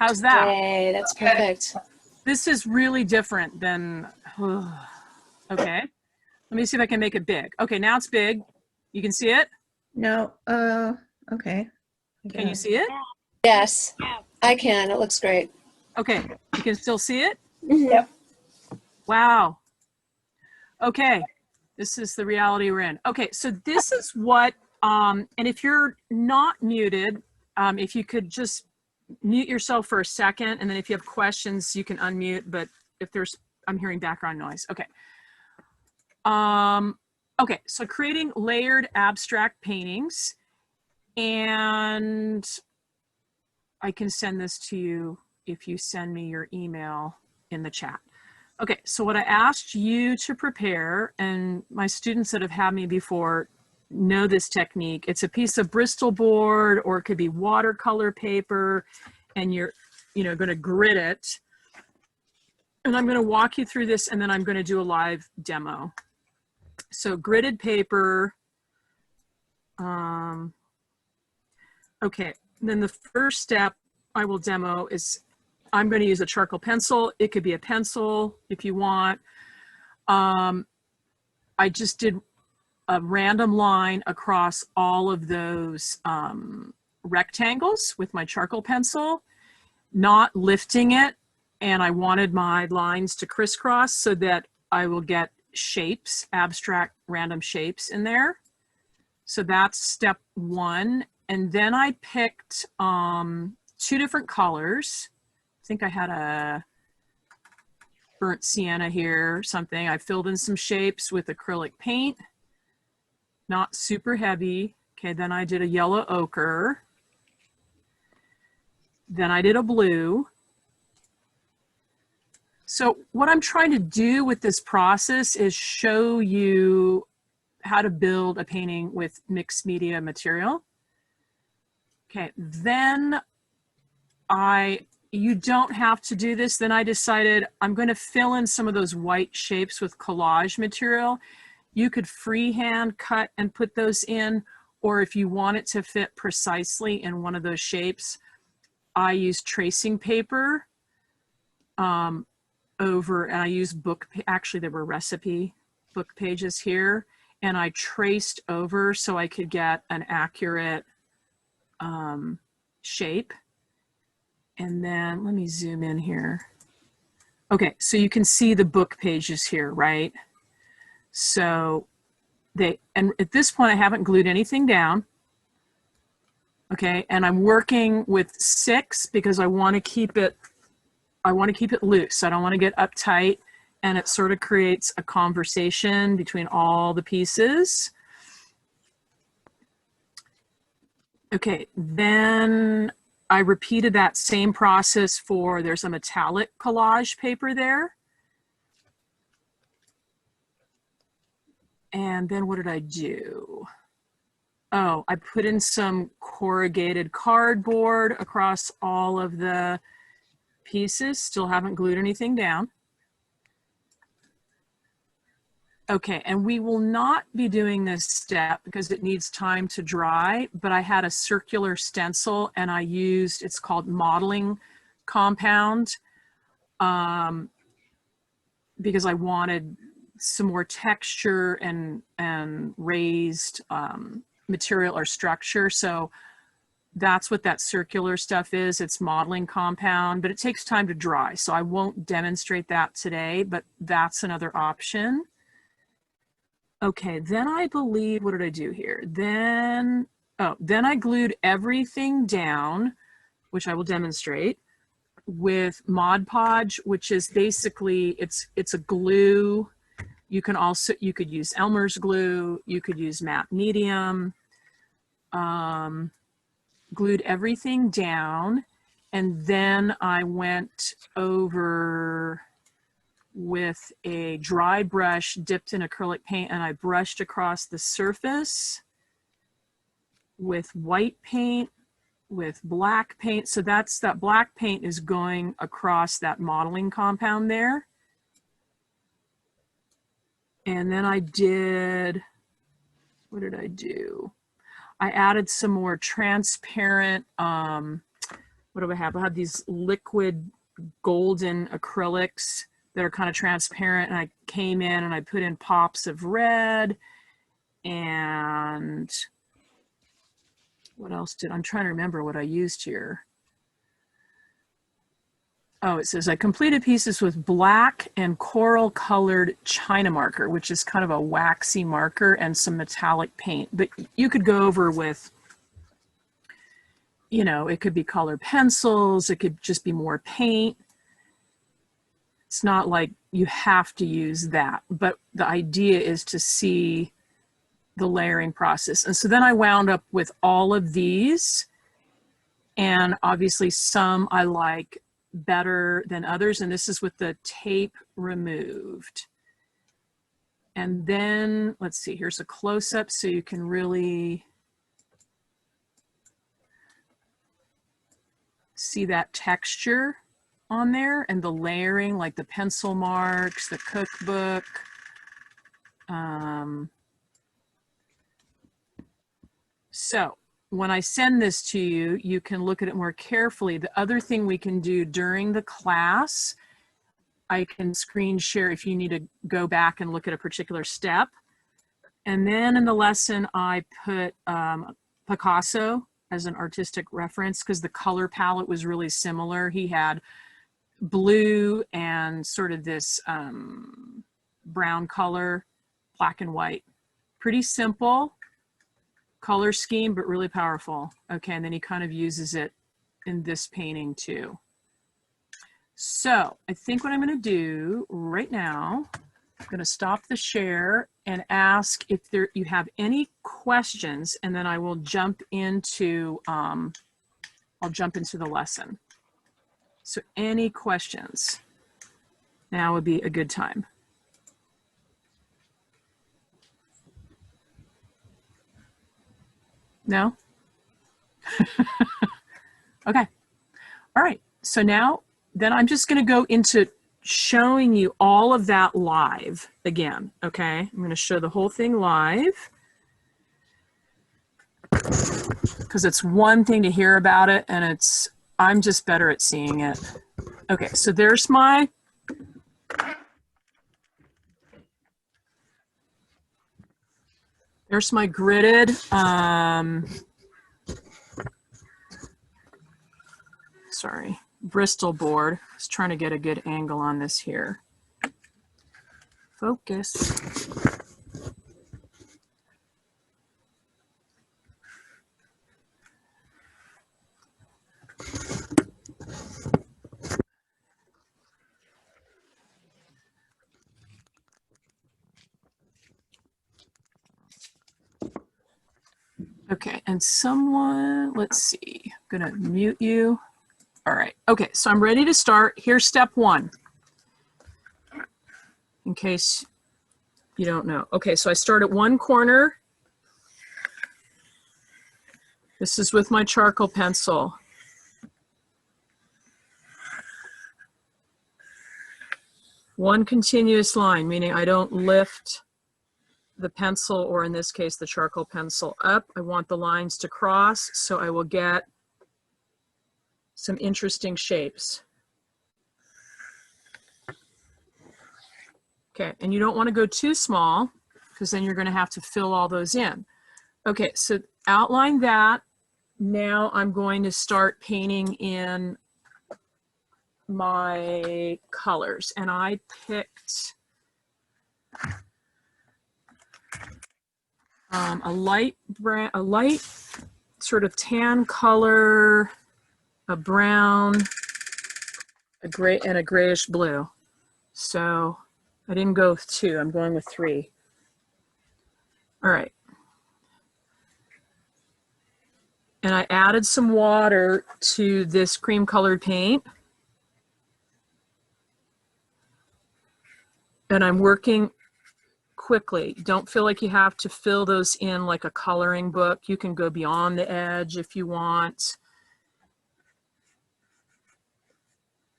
How's that? Yay, that's perfect. This is really different than, okay. Let me see if I can make it big. Okay, now it's big. You can see it? No, okay. Can you see it? Yes, I can. It looks great. Okay, you can still see it? Yep. Wow. Okay, this is the reality we're in. Okay, so this is what, and if you're not muted, if you could just mute yourself for a second, and then if you have questions, you can unmute, but if there's, I'm hearing background noise. Okay. Okay, so creating layered abstract paintings, and I can send this to you if you send me your email in the chat. Okay, so what I asked you to prepare, and my students that have had me before know this technique, it's a piece of Bristol board, or it could be watercolor paper, and you're, going to grid it. And I'm going to walk you through this, and then I'm going to do a live demo. So gridded paper. Okay, then the first step I will demo is I'm going to use a charcoal pencil. It could be a pencil if you want. I just did a random line across all of those rectangles with my charcoal pencil, not lifting it. And I wanted my lines to crisscross so that I will get shapes, abstract random shapes in there. So that's step one. And then I picked 2 different colors. I think I had a burnt sienna here or something. I filled in some shapes with acrylic paint, not super heavy. Okay, then I did a yellow ochre. Then I did a blue. So what I'm trying to do with this process is show you how to build a painting with mixed media material. Okay, then you don't have to do this. Then I decided I'm going to fill in some of those white shapes with collage material. You could freehand cut and put those in, or if you want it to fit precisely in one of those shapes, I use tracing paper over, and I use actually there were recipe book pages here, and I traced over so I could get an accurate shape. And then let me zoom in here. Okay, so you can see the book pages here, right? So and at this point I haven't glued anything down. Okay, and I'm working with 6 because I want to keep it loose. I don't want to get uptight, and it sort of creates a conversation between all the pieces. Okay, then I repeated that same process for, there's a metallic collage paper there. And then what did I do? Oh, I put in some corrugated cardboard across all of the pieces. Still haven't glued anything down. Okay, and we will not be doing this step because it needs time to dry, but I had a circular stencil and I used, it's called modeling compound, because I wanted some more texture and raised material or structure. So that's what that circular stuff is. It's modeling compound, but it takes time to dry. So I won't demonstrate that today, but that's another option. Okay, then I believe, what did I do here? Then I glued everything down, which I will demonstrate, with Mod Podge, which is basically, it's a glue. You could use Elmer's glue, you could use matte medium. Glued everything down, and then I went over with a dry brush dipped in acrylic paint, and I brushed across the surface with white paint, with black paint. So that black paint is going across that modeling compound there. And then I did, what did I do? I added some more transparent what do I have? I have these liquid golden acrylics that are kind of transparent, and I came in and I put in pops of red, and what else I'm trying to remember what I used here. Oh, it says I completed pieces with black and coral colored China marker, which is kind of a waxy marker, and some metallic paint. But you could go over with, you know, it could be colored pencils, it could just be more paint. It's not like you have to use that, but the idea is to see the layering process. And so then I wound up with all of these, and obviously some I like better than others, and this is with the tape removed. And then let's see, here's a close-up so you can really see that texture on there and the layering, like the pencil marks, the cookbook. So when I send this to you, you can look at it more carefully. The other thing we can do during the class, I can screen share if you need to go back and look at a particular step. And then in the lesson, I put Picasso as an artistic reference because the color palette was really similar. He had blue and sort of this brown color, black and white. Pretty simple color scheme, but really powerful. Okay, and then he kind of uses it in this painting too. So I think what I'm going to do right now, I'm going to stop the share and ask if you have any questions, and then I will jump into I'll jump into the lesson. So any questions? Now would be a good time. No? Okay. All right. So now, then I'm just going to go into showing you all of that live again. Okay. I'm going to show the whole thing live because it's one thing to hear about it, and I'm just better at seeing it. Okay. So there's my gridded sorry, Bristol board. I was trying to get a good angle on this here. Focus. Okay, and someone, let's see, I'm gonna mute you. All right, okay, so I'm ready to start. Here's step one, in case you don't know. Okay, so I start at one corner. This is with my charcoal pencil. One continuous line, meaning I don't lift the pencil, or in this case, the charcoal pencil up. I want the lines to cross, so I will get some interesting shapes. Okay, and you don't want to go too small because then you're going to have to fill all those in. Okay, so outline that. Now I'm going to start painting in my colors, and I picked a light sort of tan color, a brown, a gray, and a grayish blue. So I didn't go with 2, I'm going with 3. All right. And I added some water to this cream colored paint. And I'm working quickly. Don't feel like you have to fill those in like a coloring book. You can go beyond the edge if you want.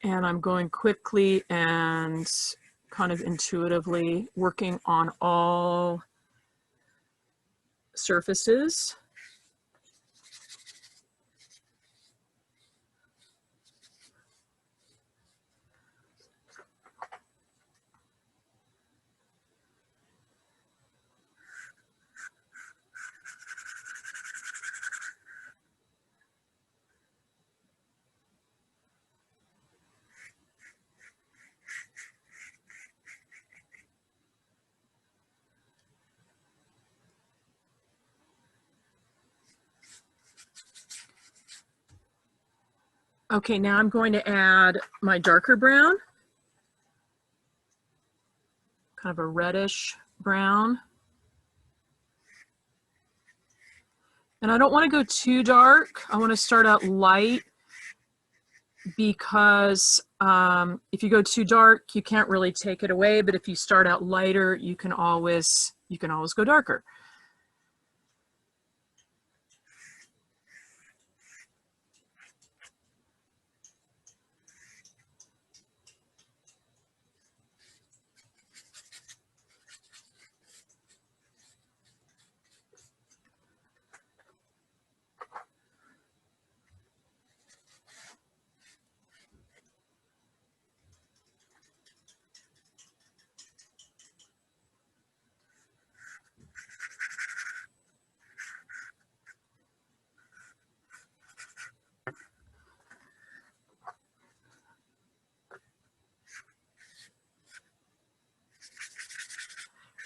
And I'm going quickly and kind of intuitively working on all surfaces. Okay, now I'm going to add my darker brown, kind of a reddish brown. And I don't want to go too dark. I want to start out light because if you go too dark, you can't really take it away. But if you start out lighter, you can always go darker.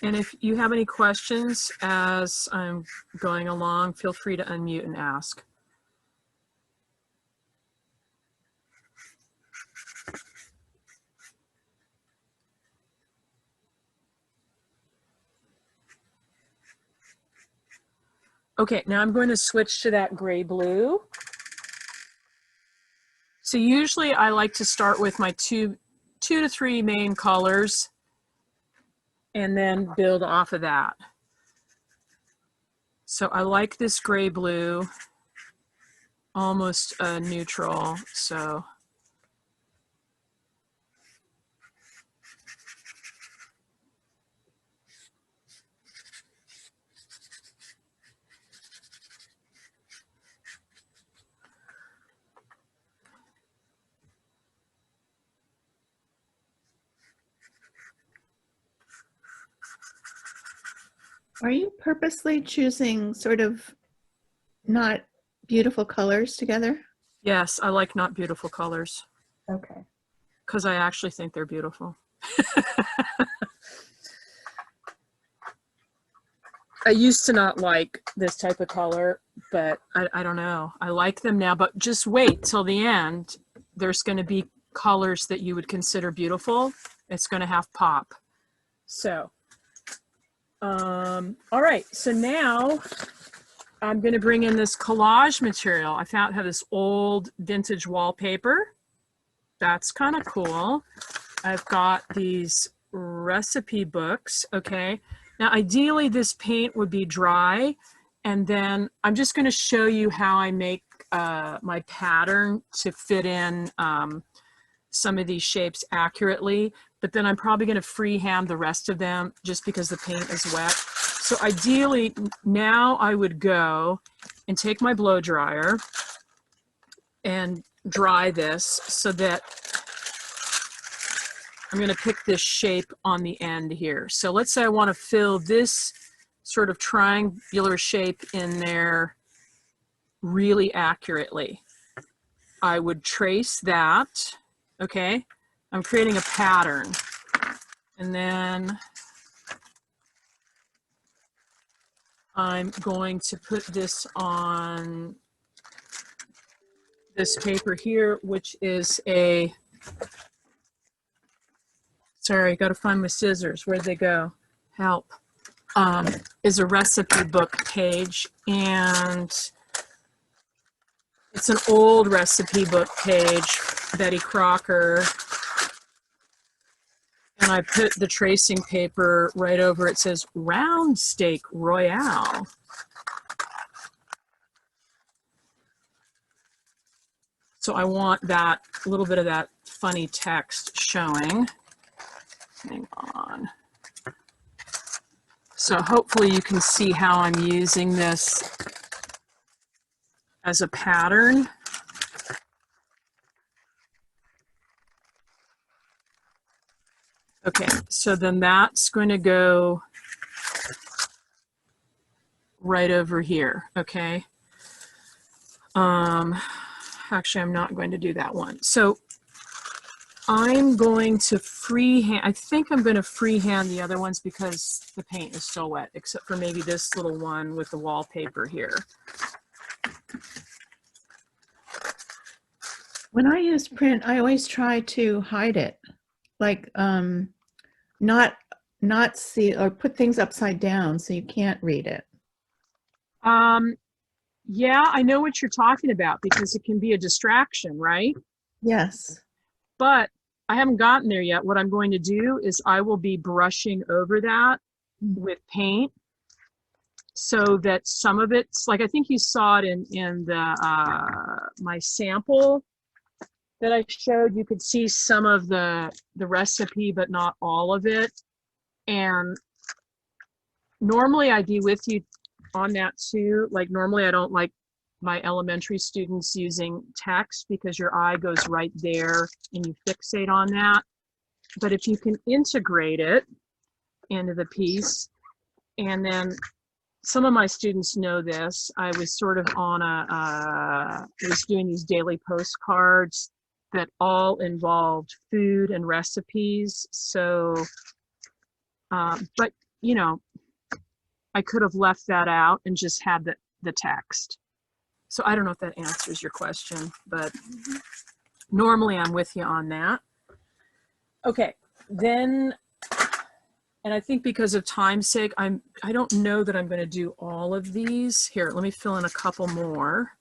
And if you have any questions as I'm going along, feel free to unmute and ask. Okay, now I'm going to switch to that gray blue. So usually I like to start with my two to three main colors and then build off of that. So I like this gray blue, almost a neutral. So Are you purposely choosing sort of not beautiful colors together? yes, I like not beautiful colors Okay. because I actually think they're beautiful. I used to not like this type of color, but I don't know. I like them now, but just wait till the end. There's going to be colors that you would consider beautiful. It's going to have pop. So, all right. So now I'm going to bring in this collage material. I have this old vintage wallpaper. That's kind of cool. I've got these recipe books. Okay. Now, ideally, this paint would be dry, and then I'm just going to show you how I make my pattern to fit in some of these shapes accurately, but then I'm probably going to freehand the rest of them just because the paint is wet. So ideally, now I would go and take my blow dryer and dry this so that I'm going to pick this shape on the end here. So let's say I want to fill this sort of triangular shape in there really accurately. I would trace that, okay? I'm creating a pattern. And then I'm going to put this on this paper here, which is a, sorry, I got to find my scissors. Where'd they go? Help. Is a recipe book page, and it's an old recipe book page, Betty Crocker. And I put the tracing paper right over it. Says round steak royale. So I want that, a little bit of that funny text showing. Hang on. So hopefully you can see how I'm using this as a pattern. Okay, so then that's going to go right over here, okay? Actually, I'm not going to do that one. So I'm going to freehand, I think I'm going to freehand the other ones because the paint is so wet, except for maybe this little one with the wallpaper here. When I use print, I always try to hide it, like not not see or put things upside down so you can't read it. Yeah, I know what you're talking about because it can be a distraction, right? Yes. But I haven't gotten there yet. What I'm going to do is I will be brushing over that with paint so that some of it's like, I think you saw it in the my sample that I showed. You could see some of the recipe, but not all of it. And normally I'd be with you on that too. Like normally I don't like my elementary students using text because your eye goes right there and you fixate on that. But if you can integrate it into the piece, and then some of my students know this, I was sort of on I was doing these daily postcards that all involved food and recipes. So, but you know, I could have left that out and just had the text. So I don't know if that answers your question, but normally I'm with you on that. Okay, then, and I think because of time's sake, I don't know that I'm going to do all of these. Here, let me fill in a couple more.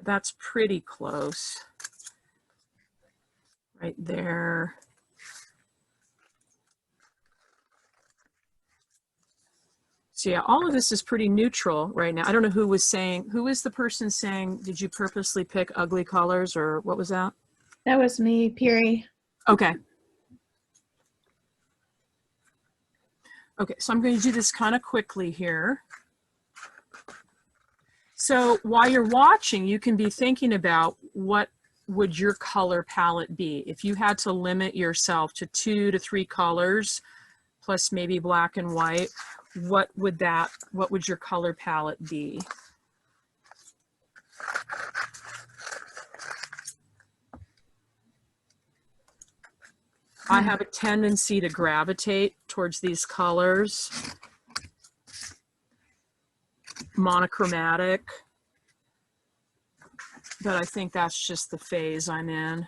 That's pretty close. Right there. So yeah, all of this is pretty neutral right now. I don't know who was the person saying, did you purposely pick ugly colors, or what was that? That was me, Piri. Okay. Okay, so I'm going to do this kind of quickly here. So while you're watching, you can be thinking about what would your color palette be if you had to limit yourself to 2 to 3 colors plus maybe black and white. What would your color palette be? I have a tendency to gravitate towards these colors. Monochromatic. But I think that's just the phase I'm in.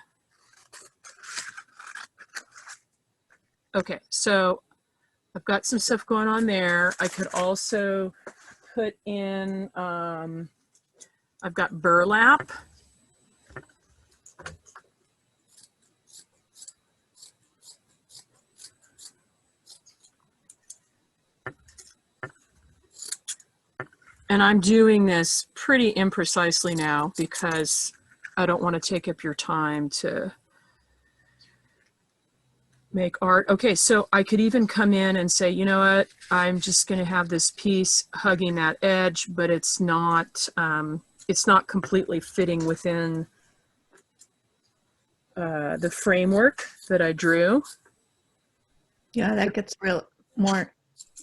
Okay, so I've got some stuff going on there. I could also put in, I've got burlap. And I'm doing this pretty imprecisely now because I don't want to take up your time to make art. Okay, so I could even come in and say, you know what, I'm just going to have this piece hugging that edge, but it's not completely fitting within the framework that I drew. Yeah, that gets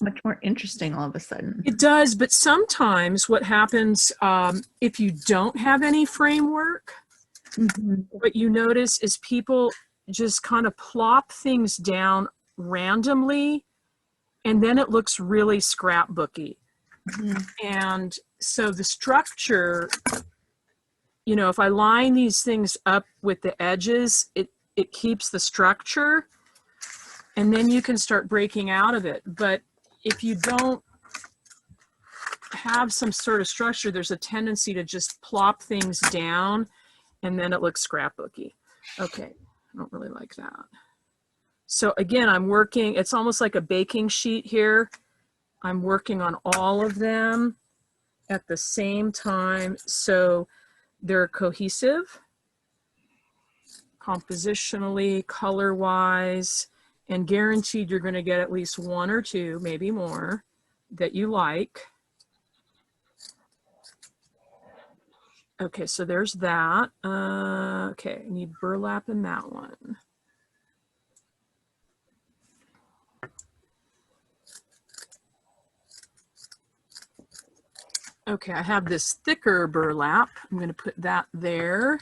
much more interesting all of a sudden. It does, but sometimes what happens if you don't have any framework, what you notice is people just kind of plop things down randomly, and then it looks really scrapbooky. And so the structure, you know, if I line these things up with the edges, it keeps the structure, and then you can start breaking out of it. But if you don't have some sort of structure, there's a tendency to just plop things down, and then it looks scrapbooky. Okay, I don't really like that. So again, I'm working, it's almost like a baking sheet here. I'm working on all of them at the same time, so they're cohesive, compositionally, color-wise, and guaranteed you're going to get at least 1 or 2, maybe more, that you like. Okay, so there's that. Okay, I need burlap in that one. Okay, I have this thicker burlap. I'm going to put that there.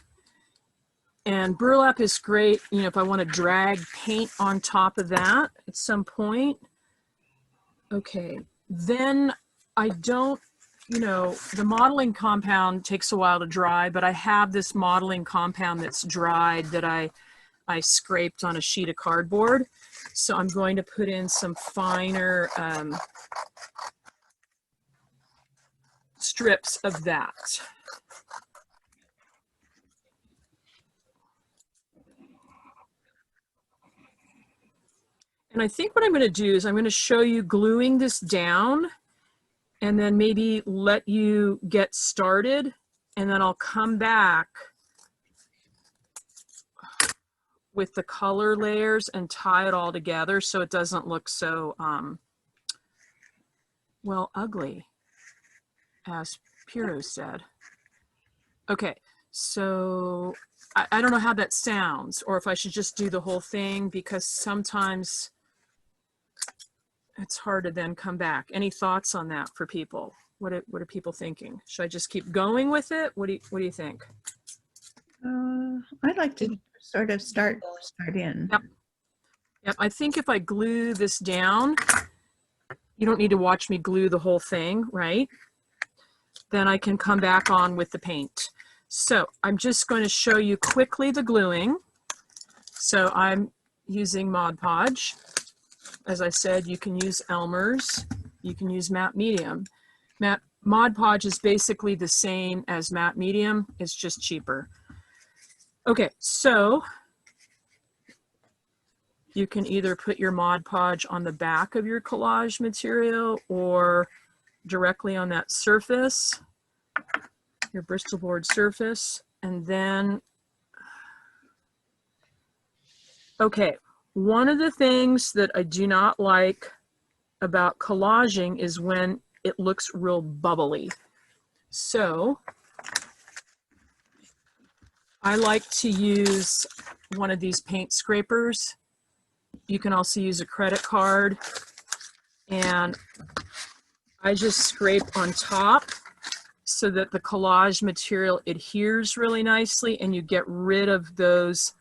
And burlap is great, you know, if I want to drag paint on top of that at some point. Okay, then I don't you know, the modeling compound takes a while to dry, but I have this modeling compound that's dried that I scraped on a sheet of cardboard. So I'm going to put in some finer strips of that. And I think what I'm going to do is I'm going to show you gluing this down and then maybe let you get started, and then I'll come back with the color layers and tie it all together so it doesn't look so, well, ugly, as Piero said. Okay, so I don't know how that sounds, or if I should just do the whole thing, because sometimes it's hard to then come back. Any thoughts on that for people? What are people thinking? Should I just keep going with it? What do you think? I'd like to sort of start in. Yep. Yep. I think if I glue this down, you don't need to watch me glue the whole thing, right? Then I can come back on with the paint. So I'm just going to show you quickly the gluing. So I'm using Mod Podge. As I said, you can use Elmer's, you can use matte medium. Mod Podge is basically the same as matte medium, it's just cheaper. Okay, so you can either put your Mod Podge on the back of your collage material or directly on that surface, your Bristol board surface, and then, okay, one of the things that I do not like about collaging is when it looks real bubbly. So I like to use one of these paint scrapers. You can also use a credit card, and I just scrape on top so that the collage material adheres really nicely and you get rid of those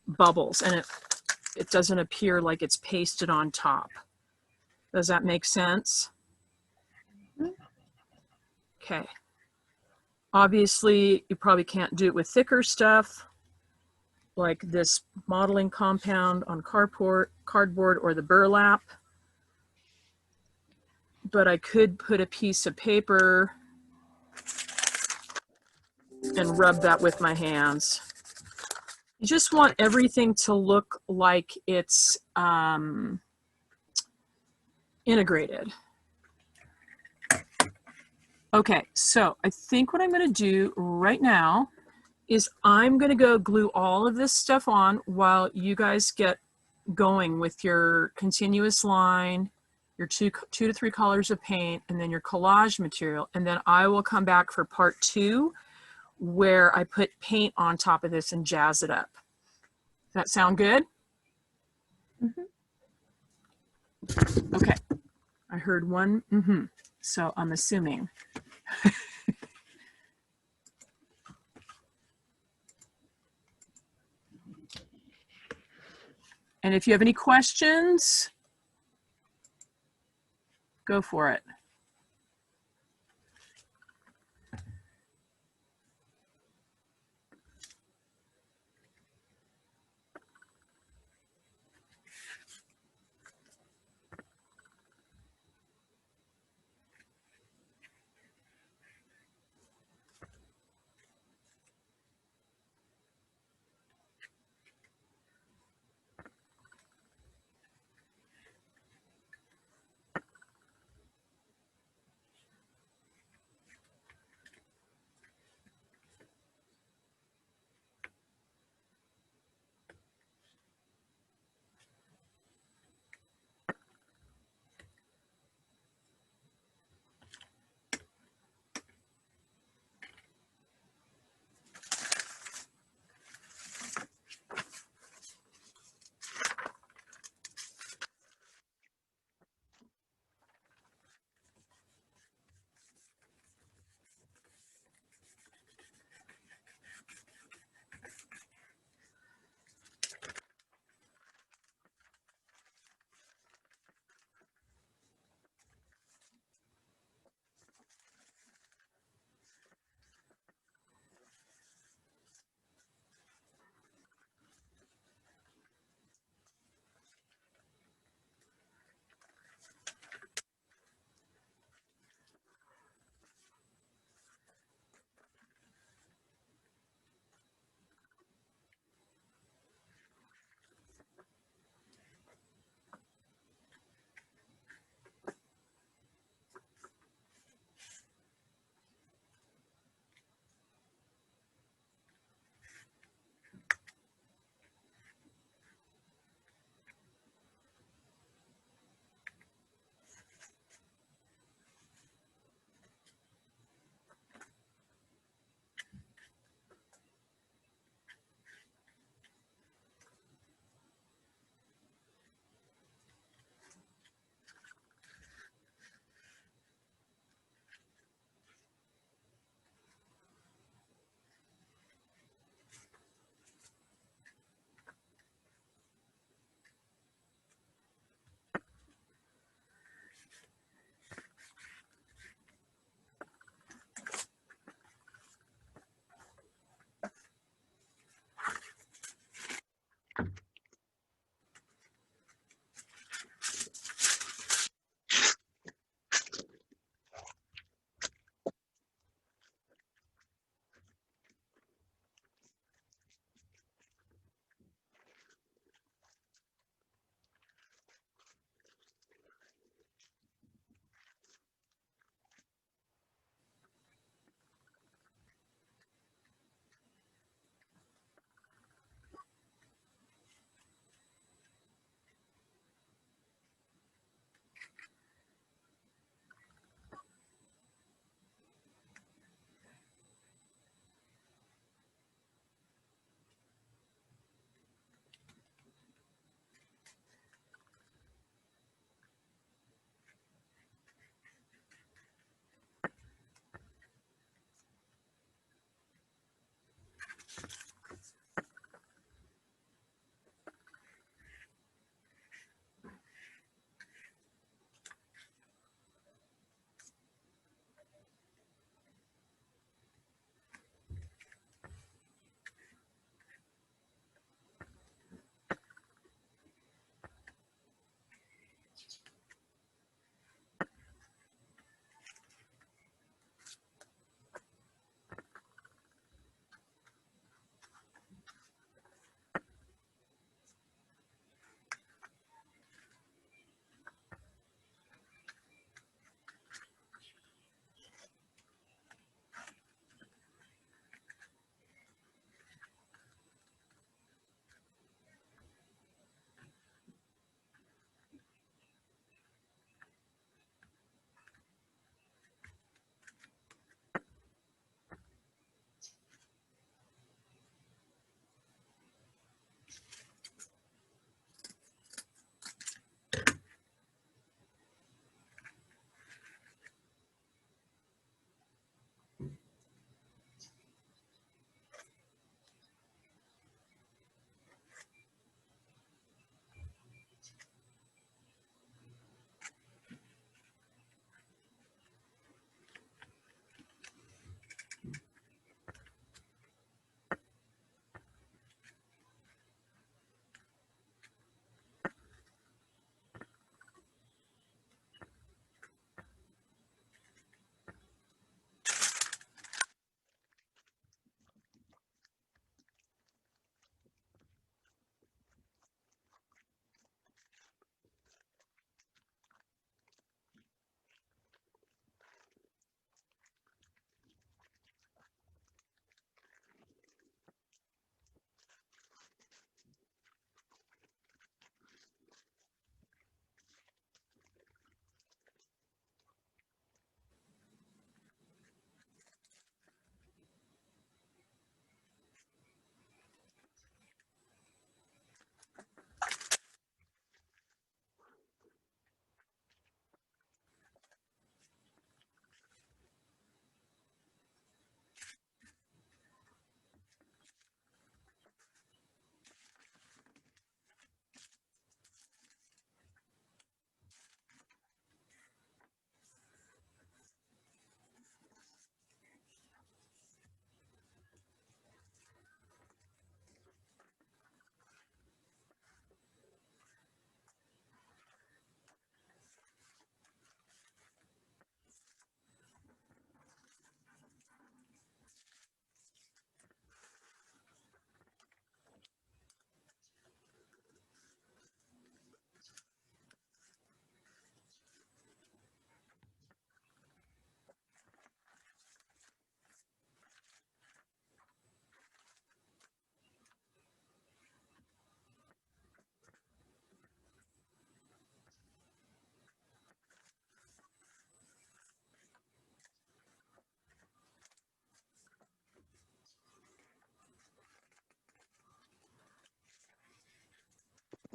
bubbles and it doesn't appear like it's pasted on top. Does that make sense? Okay. Obviously, you probably can't do it with thicker stuff like this modeling compound on cardboard or the burlap. But I could put a piece of paper and rub that with my hands. You just want everything to look like it's integrated. Okay, so I think what I'm going to do right now is I'm going to go glue all of this stuff on while you guys get going with your continuous line, your two to three colors of paint, and then your collage material. And then I will come back for part 2 where I put paint on top of this and jazz it up. Does that sound good? Mm-hmm. Okay, I heard one mm-hmm, so I'm assuming. And if you have any questions, go for it.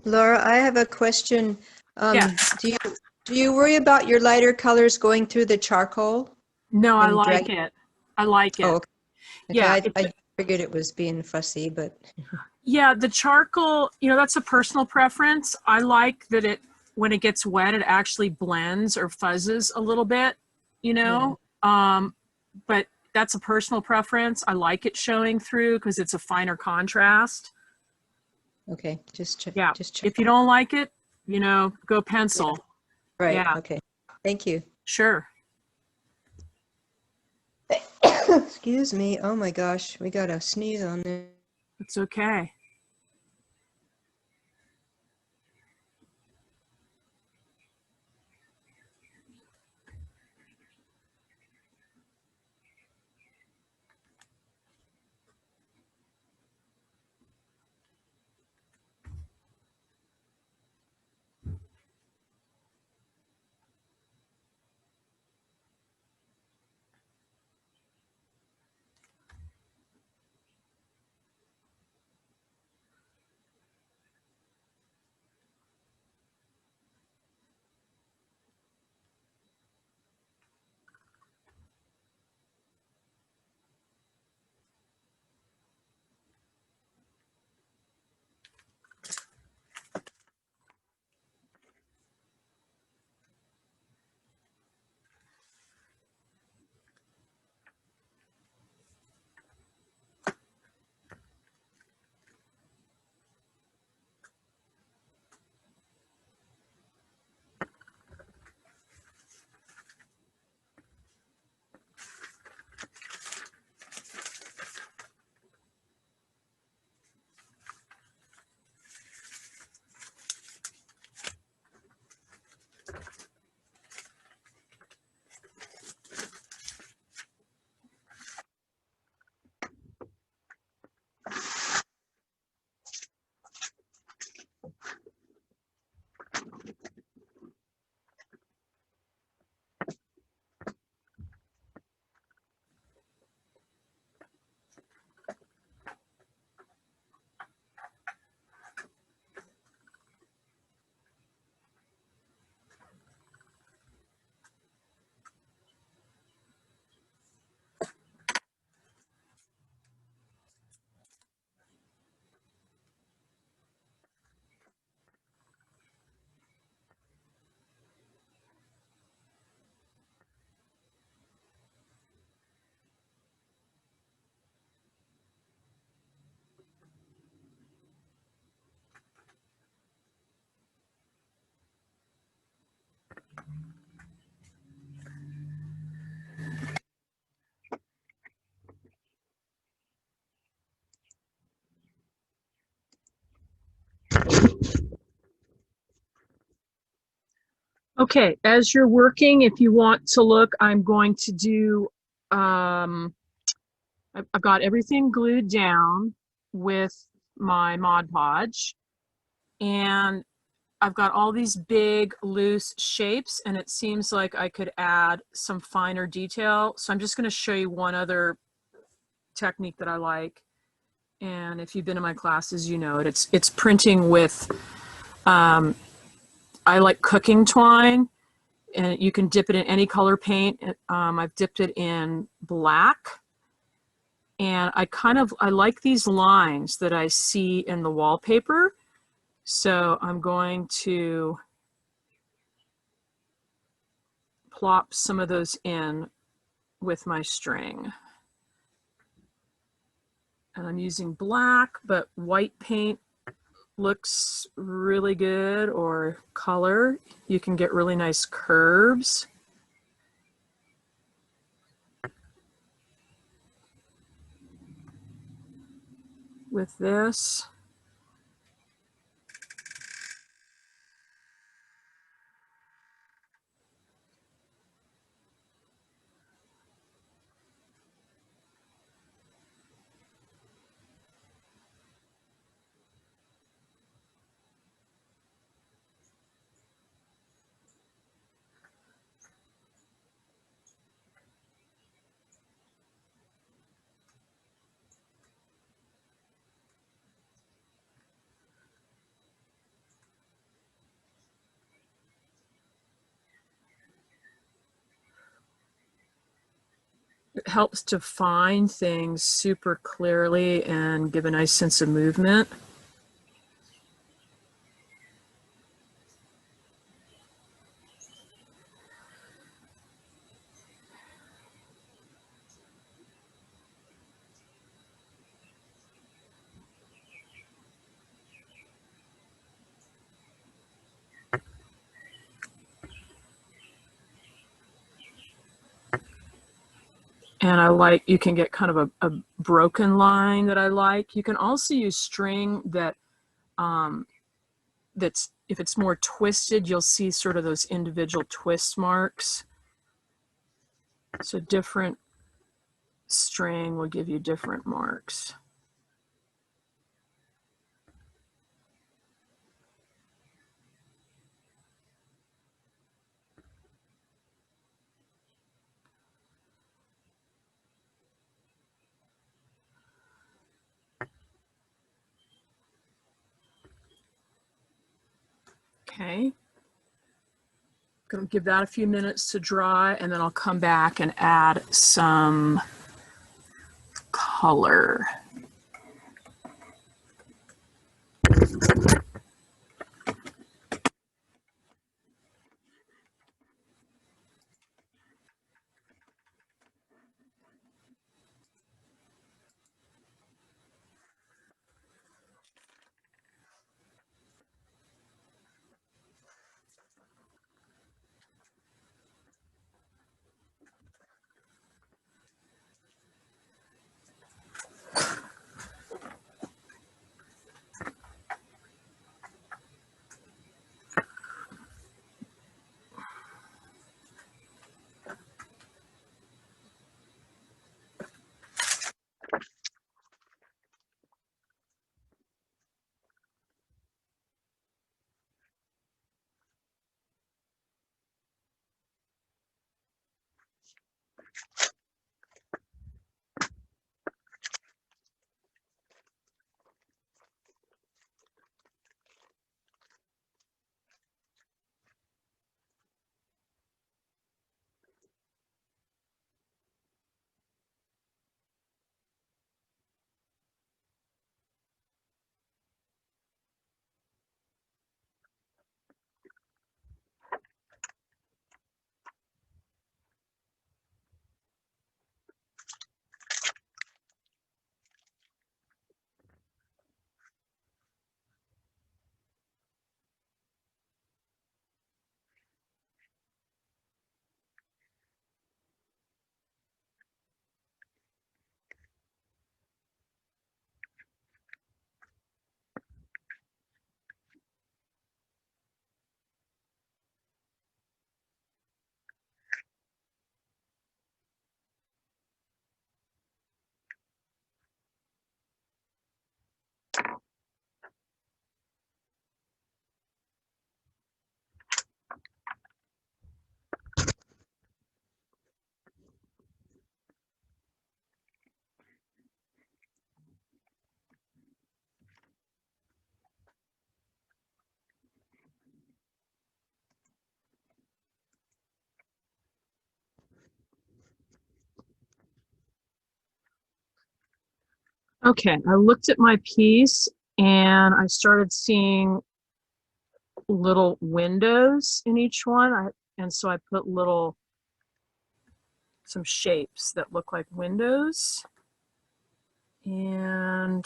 Laura, I have a question. Yes. Do you worry about your lighter colors going through the charcoal No, I and like drag? it. I like Oh, it. okay. Okay, Yeah, it's I figured it was being fussy, but yeah, the charcoal, that's a personal preference. I like that when it gets wet, it actually blends or fuzzes a little bit, you yeah. know. But that's a personal preference. I like it showing through because it's a finer contrast. Okay, just check, Yeah. just check. If you don't like it, go Yeah, pencil. right. Yeah, Okay. Thank you. sure. Excuse me. Oh my gosh, we got a sneeze on there. It's okay. Okay, as you're working, if you want to look, I'm going to do, I've got everything glued down with my Mod Podge, and I've got all these big loose shapes, and it seems like I could add some finer detail. So I'm just going to show you one other technique that I like. And if you've been in my classes, you know it. It's printing with, I like cooking twine, and you can dip it in any color paint. I've dipped it in black. And I like these lines that I see in the wallpaper. So I'm going to plop some of those in with my string. And I'm using black, but white paint looks really good, or color. You can get really nice curves with this. helps define things super clearly and give a nice sense of movement. And I like, you can get kind of a broken line that I like. You can also use string that, that's, if it's more twisted, you'll see sort of those individual twist marks. So different string will give you different marks. Okay. Gonna give that a few minutes to dry, and then I'll come back and add some color. Okay, I looked at my piece and I started seeing little windows in each one. And so I put some shapes that look like windows. And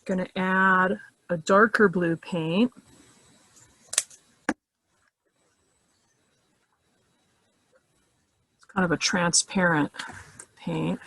gonna add a darker blue paint. It's kind of a transparent paint.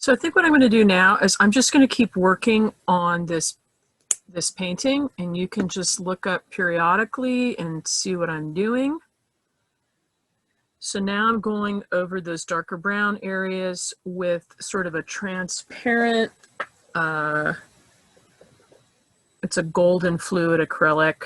So I think what I'm going to do now is I'm just going to keep working on this painting, and you can just look up periodically and see what I'm doing. So now I'm going over those darker brown areas with sort of a transparent, it's a golden fluid acrylic.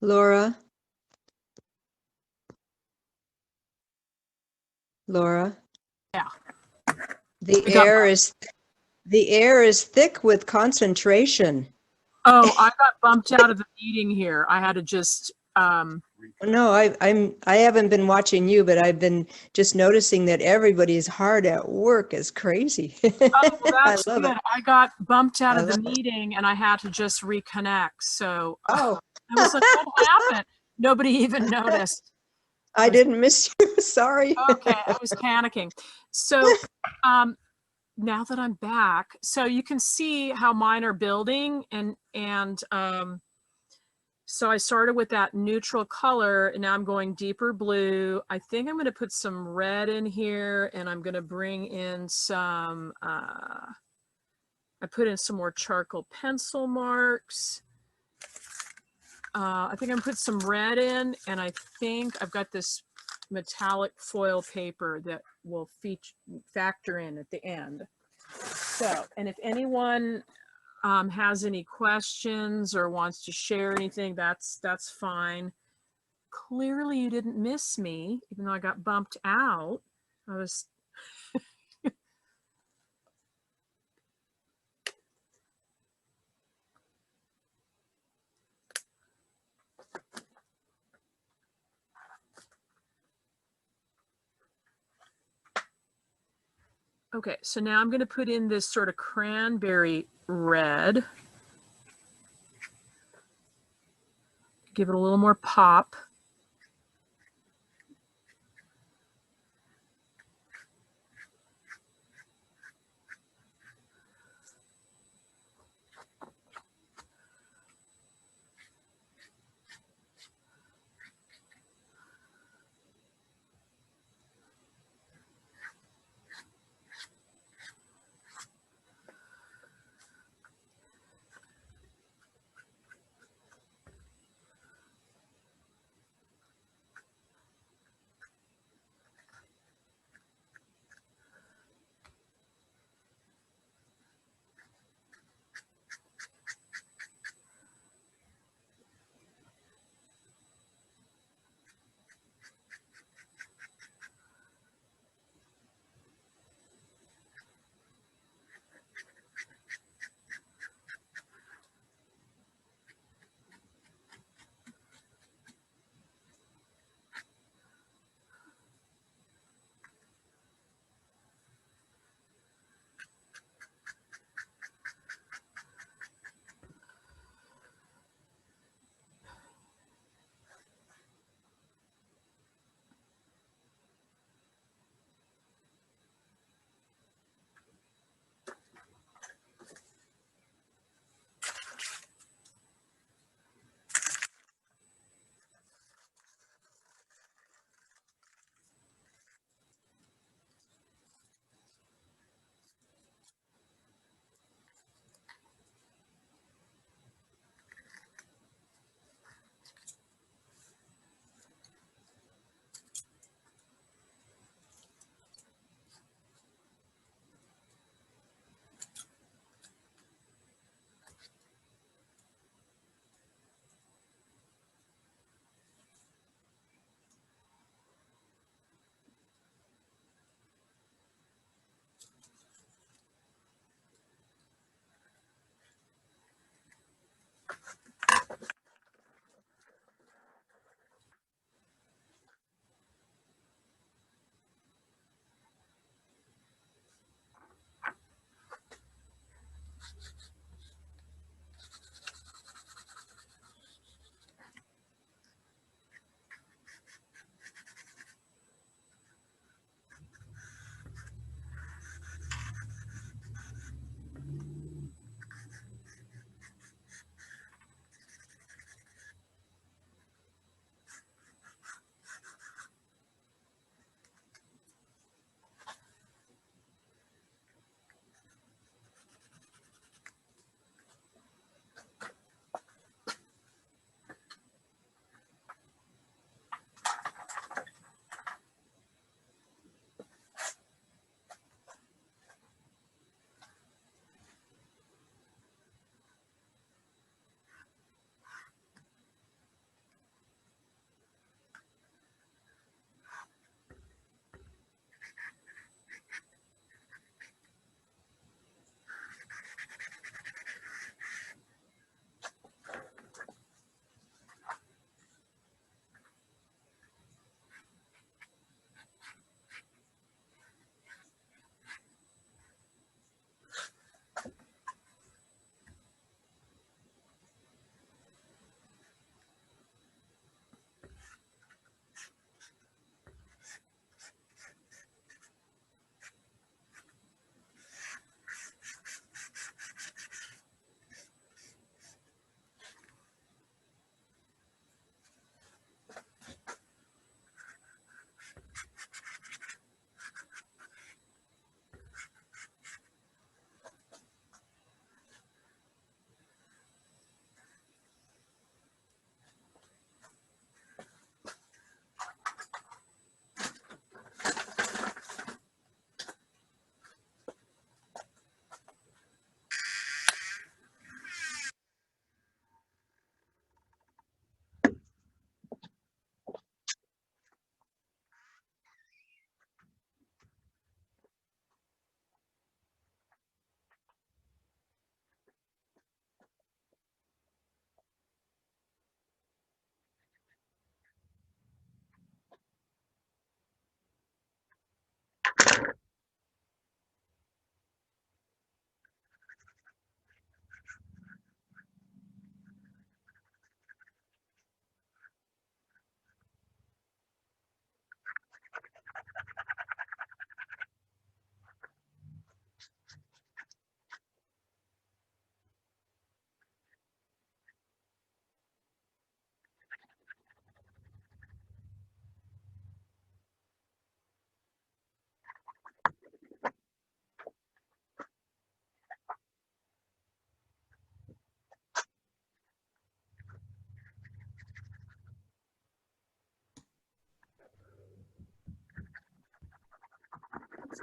Laura? Laura? Yeah. The I got air is thick with concentration. Oh, I got bumped out of the meeting here. I had to just, No, I haven't been watching you, but I've been just noticing that everybody's hard at work as crazy. oh, well, I that's love good. it. I got bumped out I of the love it. meeting and I had to just reconnect. So Oh, I was like, what happened? Nobody even noticed. I didn't miss you. Sorry. Okay, I was panicking. So um, now that I'm back, so you can see how mine are building and so I started with that neutral color and now I'm going deeper blue. I think I'm going to put some red in here and I'm going to bring in some, I put in some more charcoal pencil marks. I think I'm gonna put some red in and I think I've got this metallic foil paper that will factor in at the end. So, and if anyone has any questions or wants to share anything, that's fine. Clearly you didn't miss me, even though I got bumped out. I was okay. So now I'm going to put in this sort of cranberry red, give it a little more pop.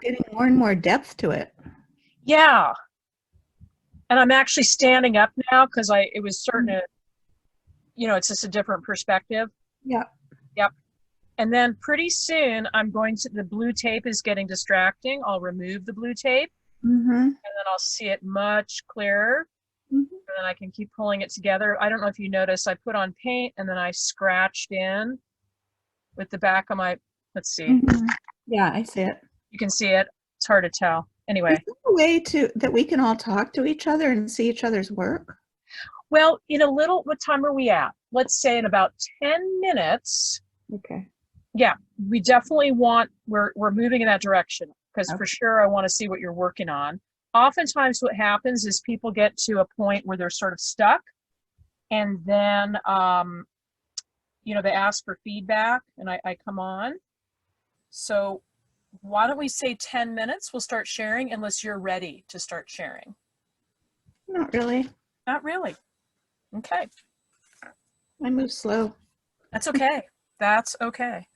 getting more and more depth to it. Yeah. And I'm actually standing up now because it was starting to, it's just a different perspective. Yeah. Yep. And then pretty soon the blue tape is getting distracting. I'll remove the blue tape Mm-hmm. and then I'll see it much clearer. Mm-hmm. And then I can keep pulling it together. I don't know if you noticed, I put on paint and then I scratched in with the back of my, let's see, Mm-hmm. Yeah, I see it. you can see it. It's hard to tell. Anyway. Is there a way that we can all talk to each other and see each other's work? Well, what time are we at? Let's say in about 10 minutes. Okay. Yeah, we definitely we're moving in that direction because for sure I want to see what you're working on. Oftentimes what happens is people get to a point where they're sort of stuck and then, they ask for feedback and I come on. So why don't we say 10 minutes? We'll start sharing unless you're ready to start sharing. Not really. Not really. Okay. I move slow. That's okay. That's okay.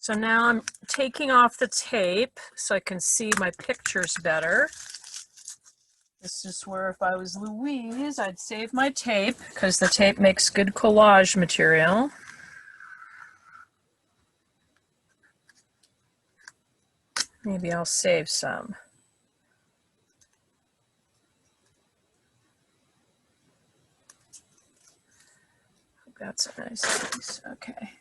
So now I'm taking off the tape so I can see my pictures better. This is where if I was Louise, I'd save my tape because the tape makes good collage material. Maybe I'll save some. That's a nice piece. Okay.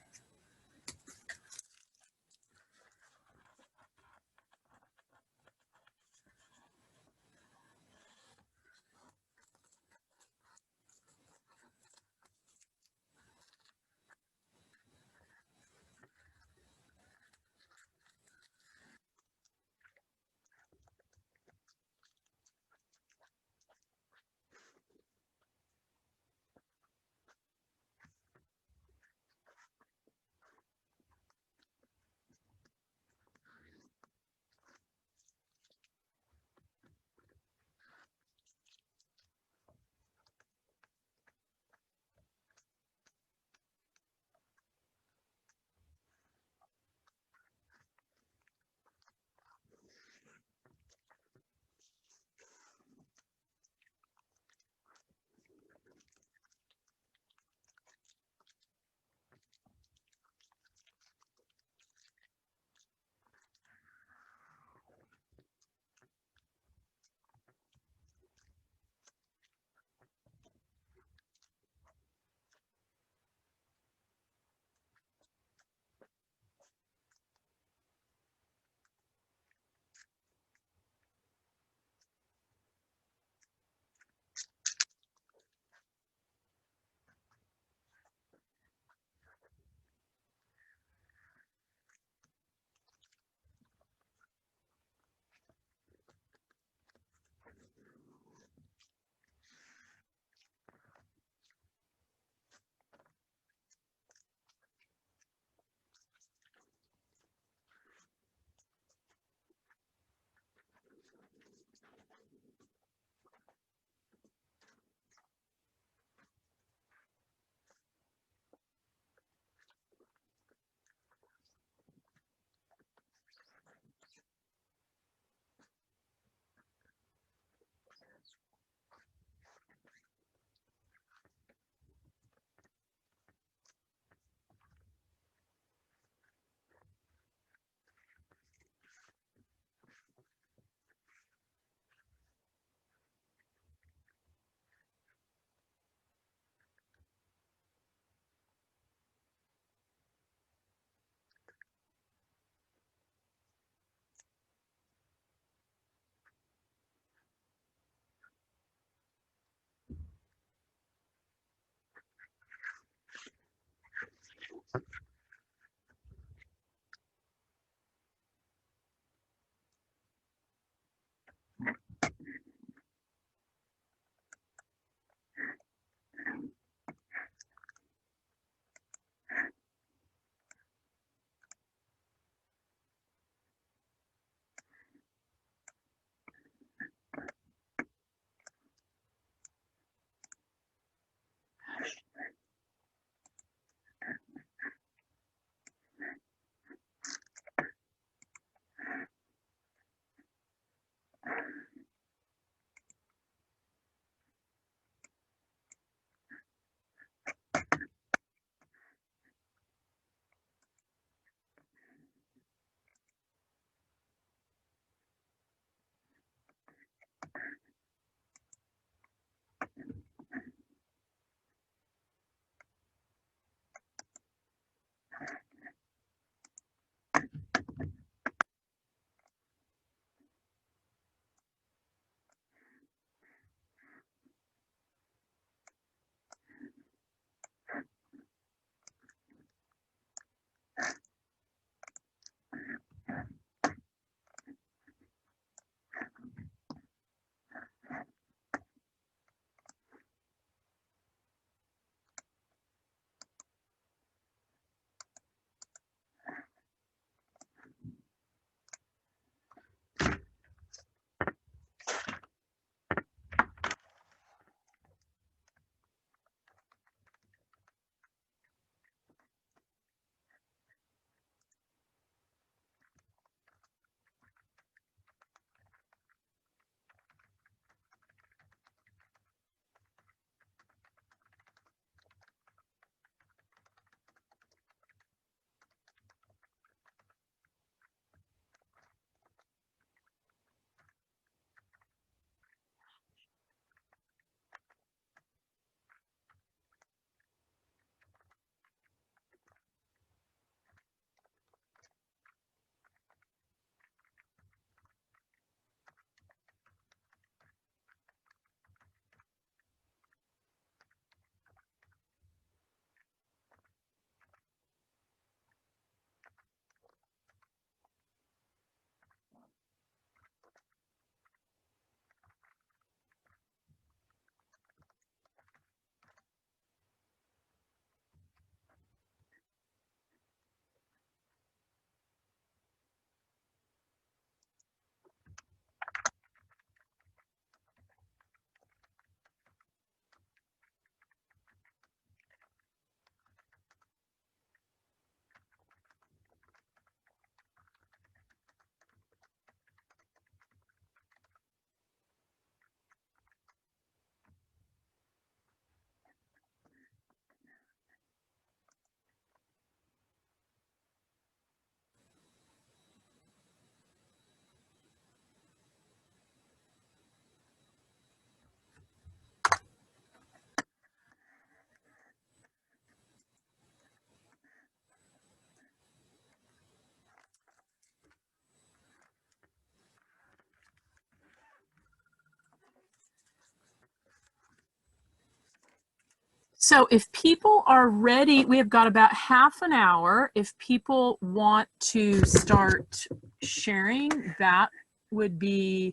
So if people are ready, we have got about half an hour. If people want to start sharing, that would be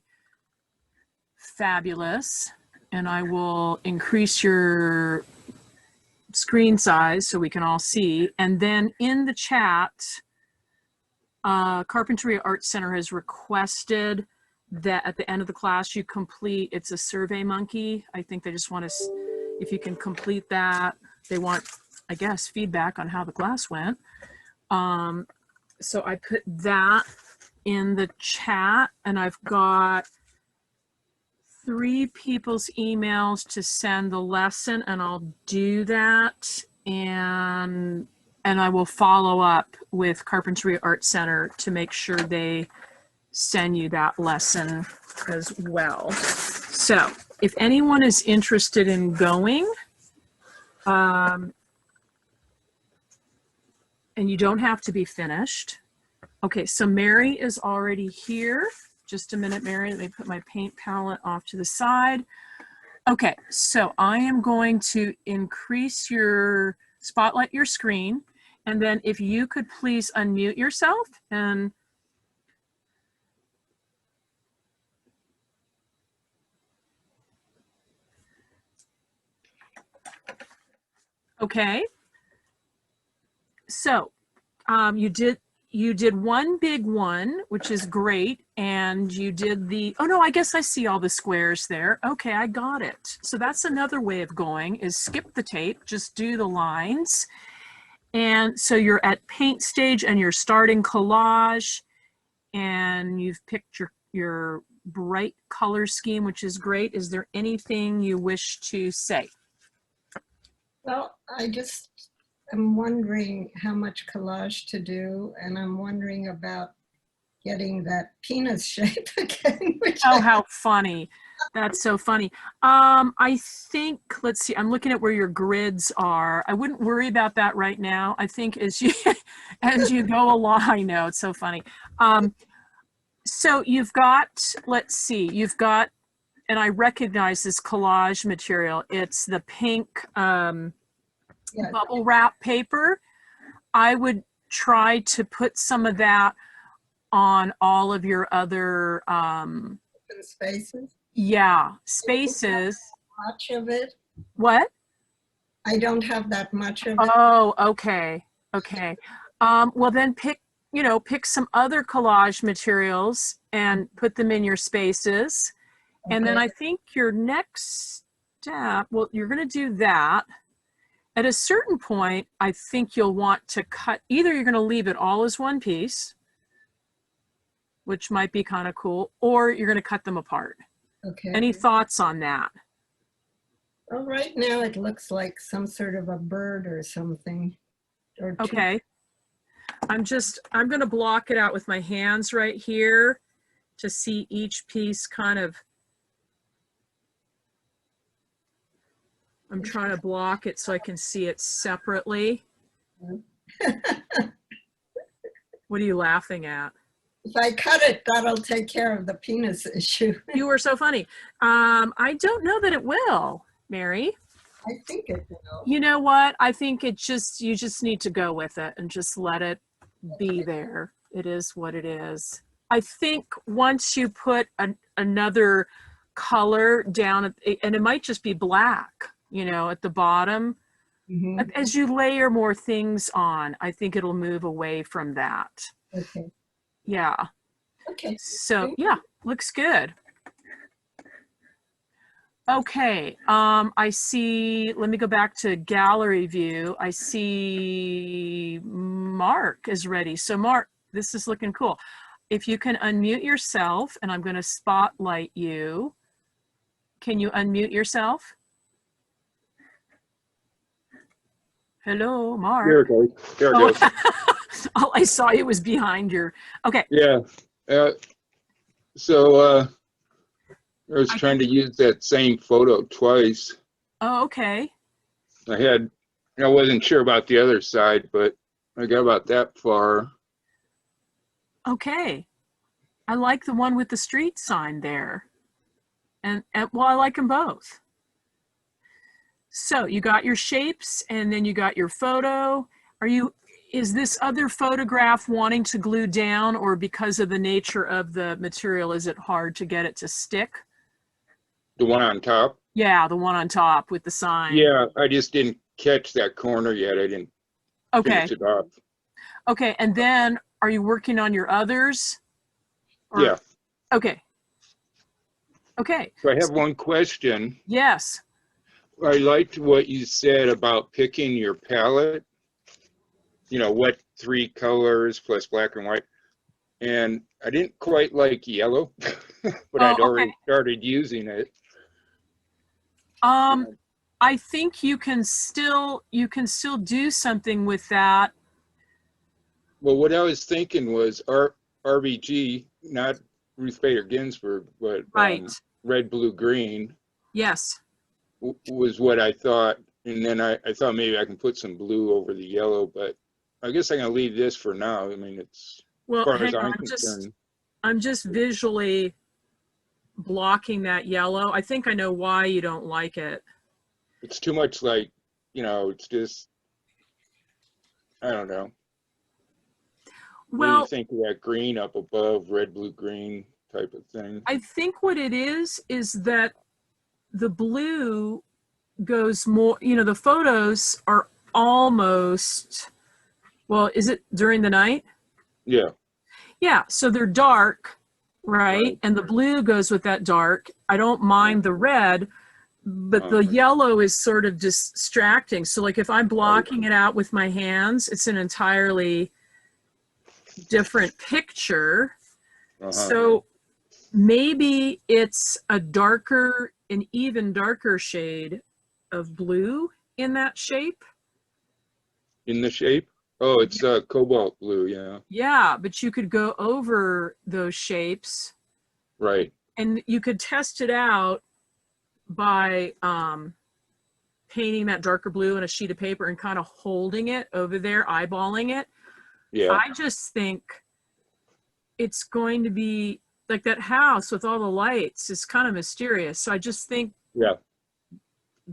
fabulous. And I will increase your screen size so we can all see. And then in the chat, Carpentry Arts Center has requested that at the end of the class you complete, it's a Survey Monkey. I think they just want to, if you can complete that, they want, I guess, feedback on how the class went. So I put that in the chat, and I've got 3 people's emails to send the lesson, and I'll do that. And I will follow up with Carpentry Arts Center to make sure they send you that lesson as well. So if anyone is interested in going, and you don't have to be finished. Okay, so Mary is already here. Just a minute, Mary, let me put my paint palette off to the side. Okay, so I am going to increase your, spotlight your screen, and then if you could please unmute yourself and okay. So you did one big one, which is great, and you did the, oh no, I guess I see all the squares there. Okay, I got it. So that's another way of going, is skip the tape, just do the lines. And so you're at paint stage and you're starting collage, and you've picked your bright color scheme, which is great. Is there anything you wish to say? Well, I'm wondering how much collage to do, and I'm wondering about getting that penis shape again. Which Oh, how funny. That's so funny. I think, let's see, I'm looking at where your grids are. I wouldn't worry about that right now. I think as you as you go along, I know, it's so funny. So you've got, let's see, you've got, and I recognize this collage material. It's the pink yeah, bubble wrap paper. I would try to put some of that on all of your other, open spaces. yeah, spaces. Much of it. What? I don't have that much of it. Oh, okay. Okay. Well, then pick some other collage materials and put them in your spaces. And then Okay. I think your next step, well, you're going to do that. At a certain point, I think you'll want to cut, either you're going to leave it all as one piece, which might be kind of cool, or you're going to cut them apart. Okay. Any thoughts on that? Well, right now it looks like some sort of a bird or something. Or two. Okay. I'm going to block it out with my hands right here to see each piece kind of. I'm trying to block it so I can see it separately. What are you laughing at? If I cut it, that'll take care of the penis issue. You were so funny. I don't know that it will, Mary. I think it will. You know what? I think you just need to go with it and just let it be there. It is what it is. I think once you put another color down, and it might just be black, at the bottom, Mhm. as you layer more things on, I think it'll move away from that. Okay. Yeah. Okay. So yeah, looks good. Okay, I see, let me go back to gallery view. I see Mark is ready. So Mark, this is looking cool. If you can unmute yourself, and I'm going to spotlight you. Can you unmute yourself? Hello, Mark. There it goes. There it Oh, goes. all I saw you was behind your, okay. Yeah. So I was trying to use that same photo twice. Oh, okay. I wasn't sure about the other side, but I got about that far. Okay. I like the one with the street sign there. And well, I like them both. So you got your shapes and then you got your photo. Is this other photograph wanting to glue down, or because of the nature of the material, is it hard to get it to stick? The one on top? Yeah, the one on top with the sign. Yeah, I just didn't catch that corner yet. I didn't Okay. finish it off. Okay. And then are you working on your others? Or- Yeah. Okay. Okay. So I have one question. Yes. I liked what you said about picking your palette. You know, what 3 colors plus black and white. And I didn't quite like yellow, but I'd already started using it. I think you can still do something with that. Well, what I was thinking was RBG, not Ruth Bader Ginsburg, but Right. red, blue, green Yes. was what I thought. And then I thought maybe I can put some blue over the yellow, but I guess I'm gonna leave this for now. I mean, it's Well, as far as hang on. I'm concerned. I'm just visually blocking that yellow. I think I know why you don't like it. It's too much like, you know, it's just, I don't know. Maybe Well, think of that green up above, red, blue, green type of thing. I think what it is that the blue goes more, the photos are almost, well, is it during the night? Yeah, Yeah, so they're dark, right? Right. And the blue goes with that dark. I don't mind the red, but the yellow is sort of distracting. So like if I'm blocking it out with my hands, it's an entirely different picture. So maybe it's an even darker shade of blue in that shape. in the shape. Oh, it's cobalt blue. Yeah, Yeah, but you could go over those shapes right. and you could test it out by painting that darker blue on a sheet of paper and kind of holding it over there, eyeballing it. Yeah, I just think it's going to be like that house with all the lights is kind of mysterious. So I just think yeah.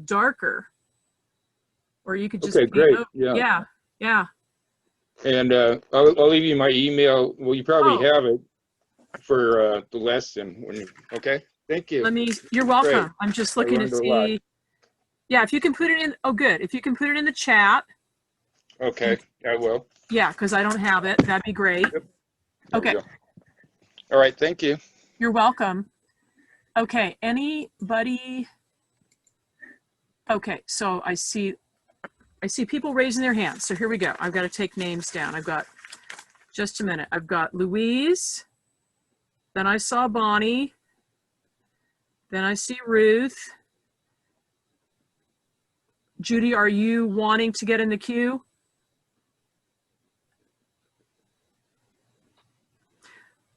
darker, or you could just Okay, paint great. over- Yeah. yeah. And I'll leave you my email. Well, you probably Oh. have it for the lesson. Okay, thank you. You're welcome. Great. I'm just looking to learned a lot. see. Yeah, if you can put it in, oh good. If you can put it in the chat. Okay, I will. Yeah, because I don't have it. That'd be great. Yep. There we Okay, go. All right, thank you. you're welcome. Okay, anybody? Okay, so I see people raising their hands. So here we go. I've got to take names down. I've got, just a minute. I've got Louise. Then I saw Bonnie. Then I see Ruth. Judy, are you wanting to get in the queue?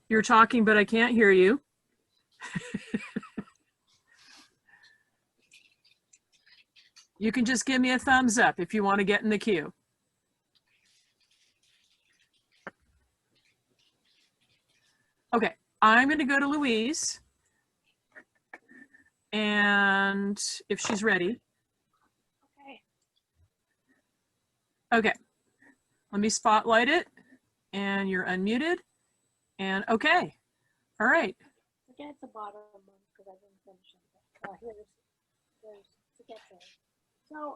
You're talking, but I can't hear you. You can just give me a thumbs up if you want to get in the queue. Okay, I'm going to go to Louise. And if she's ready. Okay, let me spotlight it. And you're unmuted. And okay, all right. Forget the bottom one because I didn't finish it. Forget that. So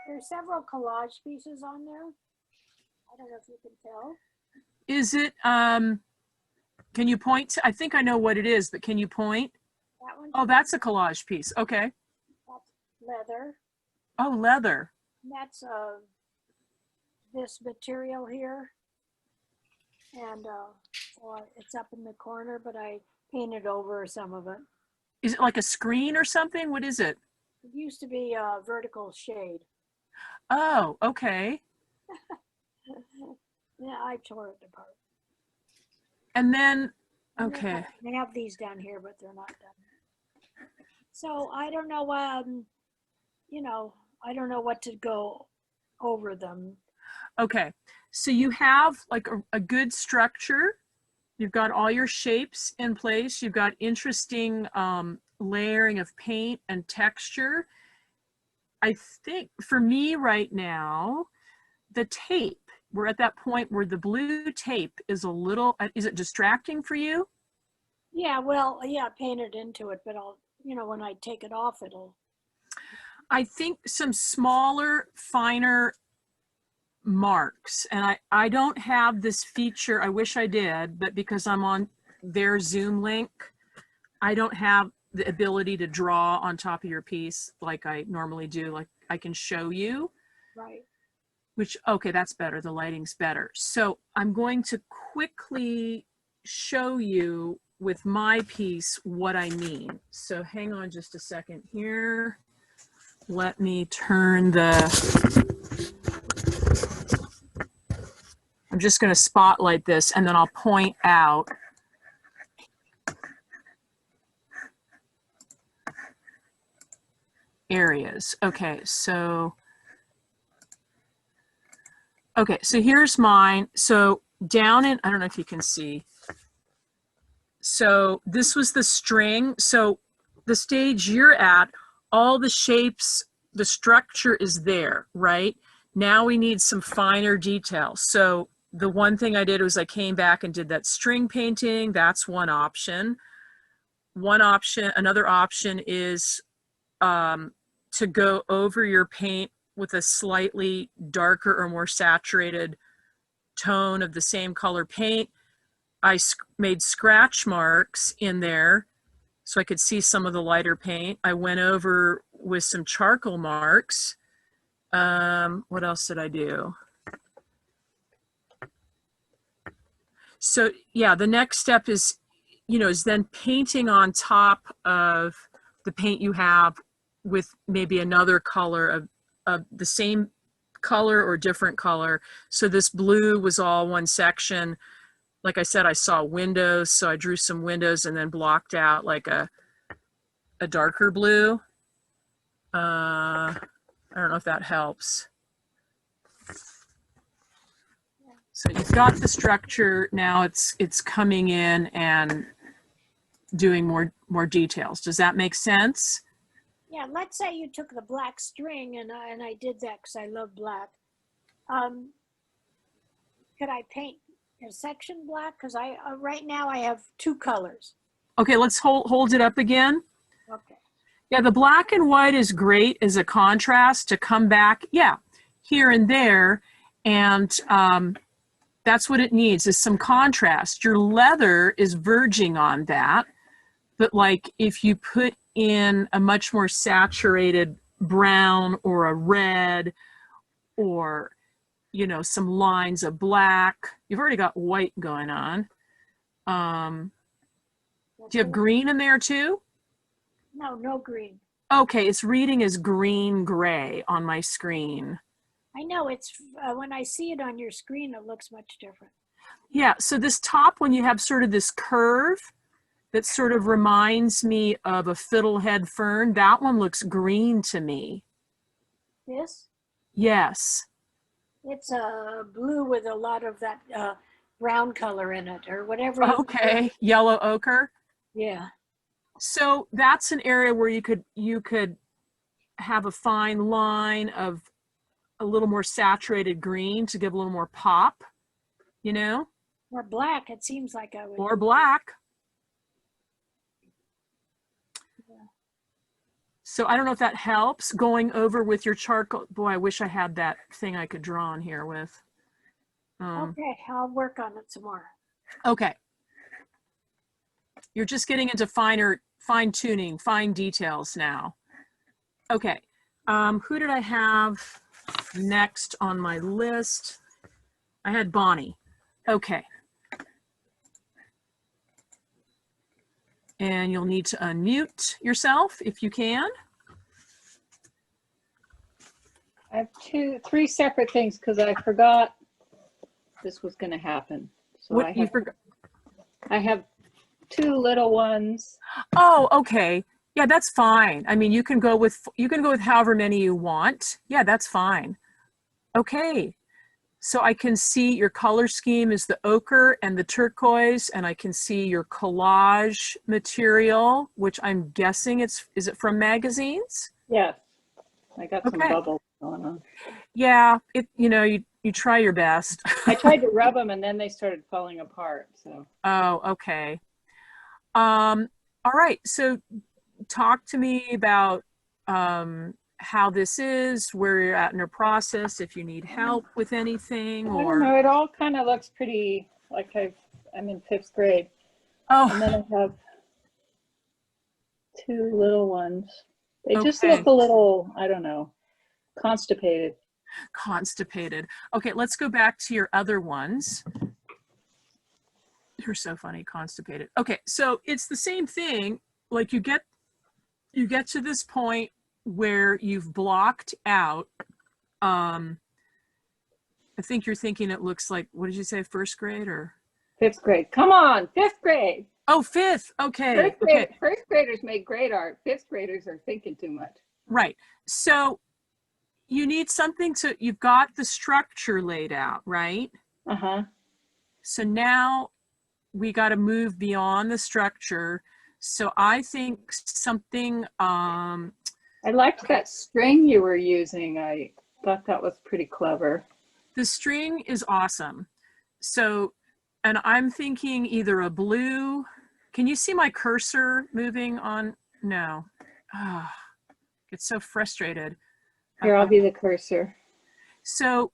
there's several collage pieces on there. I don't know if you can tell. Is it, can you point to, I think I know what it is, but can you point? That one. Oh, that's a collage piece. Okay. That's leather. Oh, leather. And that's this material here. And so it's up in the corner, but I painted over some of it. Is it like a screen or something? What is it? It used to be a vertical shade. Oh, okay. Yeah, I tore it apart. And then, And okay. They have these down here, but they're not done. So I don't know, I don't know what to go over them. Okay. So you have like a good structure. You've got all your shapes in place. You've got interesting layering of paint and texture. I think for me right now, the tape, we're at that point where the blue tape is a little, is it distracting for you? Yeah, well, yeah, painted into it, but I'll, when I take it off, it'll. I think some smaller, finer marks, and I don't have this feature. I wish I did, but because I'm on their Zoom link, I don't have the ability to draw on top of your piece like I normally do. Like I can show you. Right. Which, okay, that's better. The lighting's better. So I'm going to quickly show you with my piece what I mean. So hang on just a second here. Let me turn I'm just going to spotlight this and then I'll point out areas. Okay, so here's mine. So down in, I don't know if you can see. So this was the string. So the stage you're at, all the shapes, the structure is there, right? Now we need some finer details. So the one thing I did was I came back and did that string painting. That's one option. Another option is to go over your paint with a slightly darker or more saturated tone of the same color paint. I made scratch marks in there so I could see some of the lighter paint. I went over with some charcoal marks. What else did I do? So yeah, the next step is, is then painting on top of the paint you have with maybe another color of the same color or different color. So this blue was all one section. Like I said, I saw windows, so I drew some windows and then blocked out like a darker blue. I don't know if that helps. So you've got the structure, now it's coming in and doing more details. Does that make sense? Yeah, let's say you took the black string and I did that because I love black. Could I paint a section black? Because right now I have two colors. Okay, let's hold it up again. Okay. Yeah, the black and white is great as a contrast to come back, yeah, here and there. And that's what it needs, is some contrast. Your leather is verging on that. But like if you put in a much more saturated brown or a red or, some lines of black, you've already got white going on. Do you have green in there too? No, no green. Okay, it's reading as green gray on my screen. I know it's, when I see it on your screen, it looks much different. Yeah, so this top one, you have sort of this curve that sort of reminds me of a fiddlehead fern. That one looks green to me. This? Yes. It's blue with a lot of that brown color in it or whatever. Okay, yellow ochre. Yeah. So that's an area where you could have a fine line of a little more saturated green to give a little more pop, Or black, it seems like I would. Or black. Yeah. So I don't know if that helps going over with your charcoal. Boy, I wish I had that thing I could draw on here with. Okay, I'll work on it some more. Okay. You're just getting into fine tuning, fine details now. Okay. Who did I have next on my list? I had Bonnie. Okay. And you'll need to unmute yourself if you can. I have three separate things because I forgot this was going to happen. So What you forgot? I have two little ones. Oh, okay. Yeah, that's fine. I mean, you can go with however many you want. Yeah, that's fine. Okay. So I can see your color scheme is the ochre and the turquoise, and I can see your collage material, which I'm guessing is it from magazines? Yes. I got some Okay. bubbles going on. Yeah, you try your best. I tried to rub them and then they started falling apart. So. Oh, okay. All right. So talk to me about how this is, where you're at in your process, if you need help with anything, I don't or know. It all kind of looks pretty like I'm in 5th grade. And then oh, I have 2 little ones. They just okay. look a little, I don't know, constipated. Constipated. Okay, let's go back to your other ones. You're so funny, constipated. Okay, so it's the same thing. Like you get to this point where you've blocked out. I think you're thinking it looks like, what did you say, 1st grade or? 5th grade. Come on, 5th grade. Oh, 5th. Okay. Okay. 1st graders make great art. 5th graders are thinking too much. Right. So you need something you've got the structure laid out, right? Uh-huh. So now we got to move beyond the structure. So I think something, I liked that string you were using. I thought that was pretty clever. the string is awesome. So, and I'm thinking either a blue, can you see my cursor moving on? No. Ah, get so frustrated. Here, I'll be the cursor. So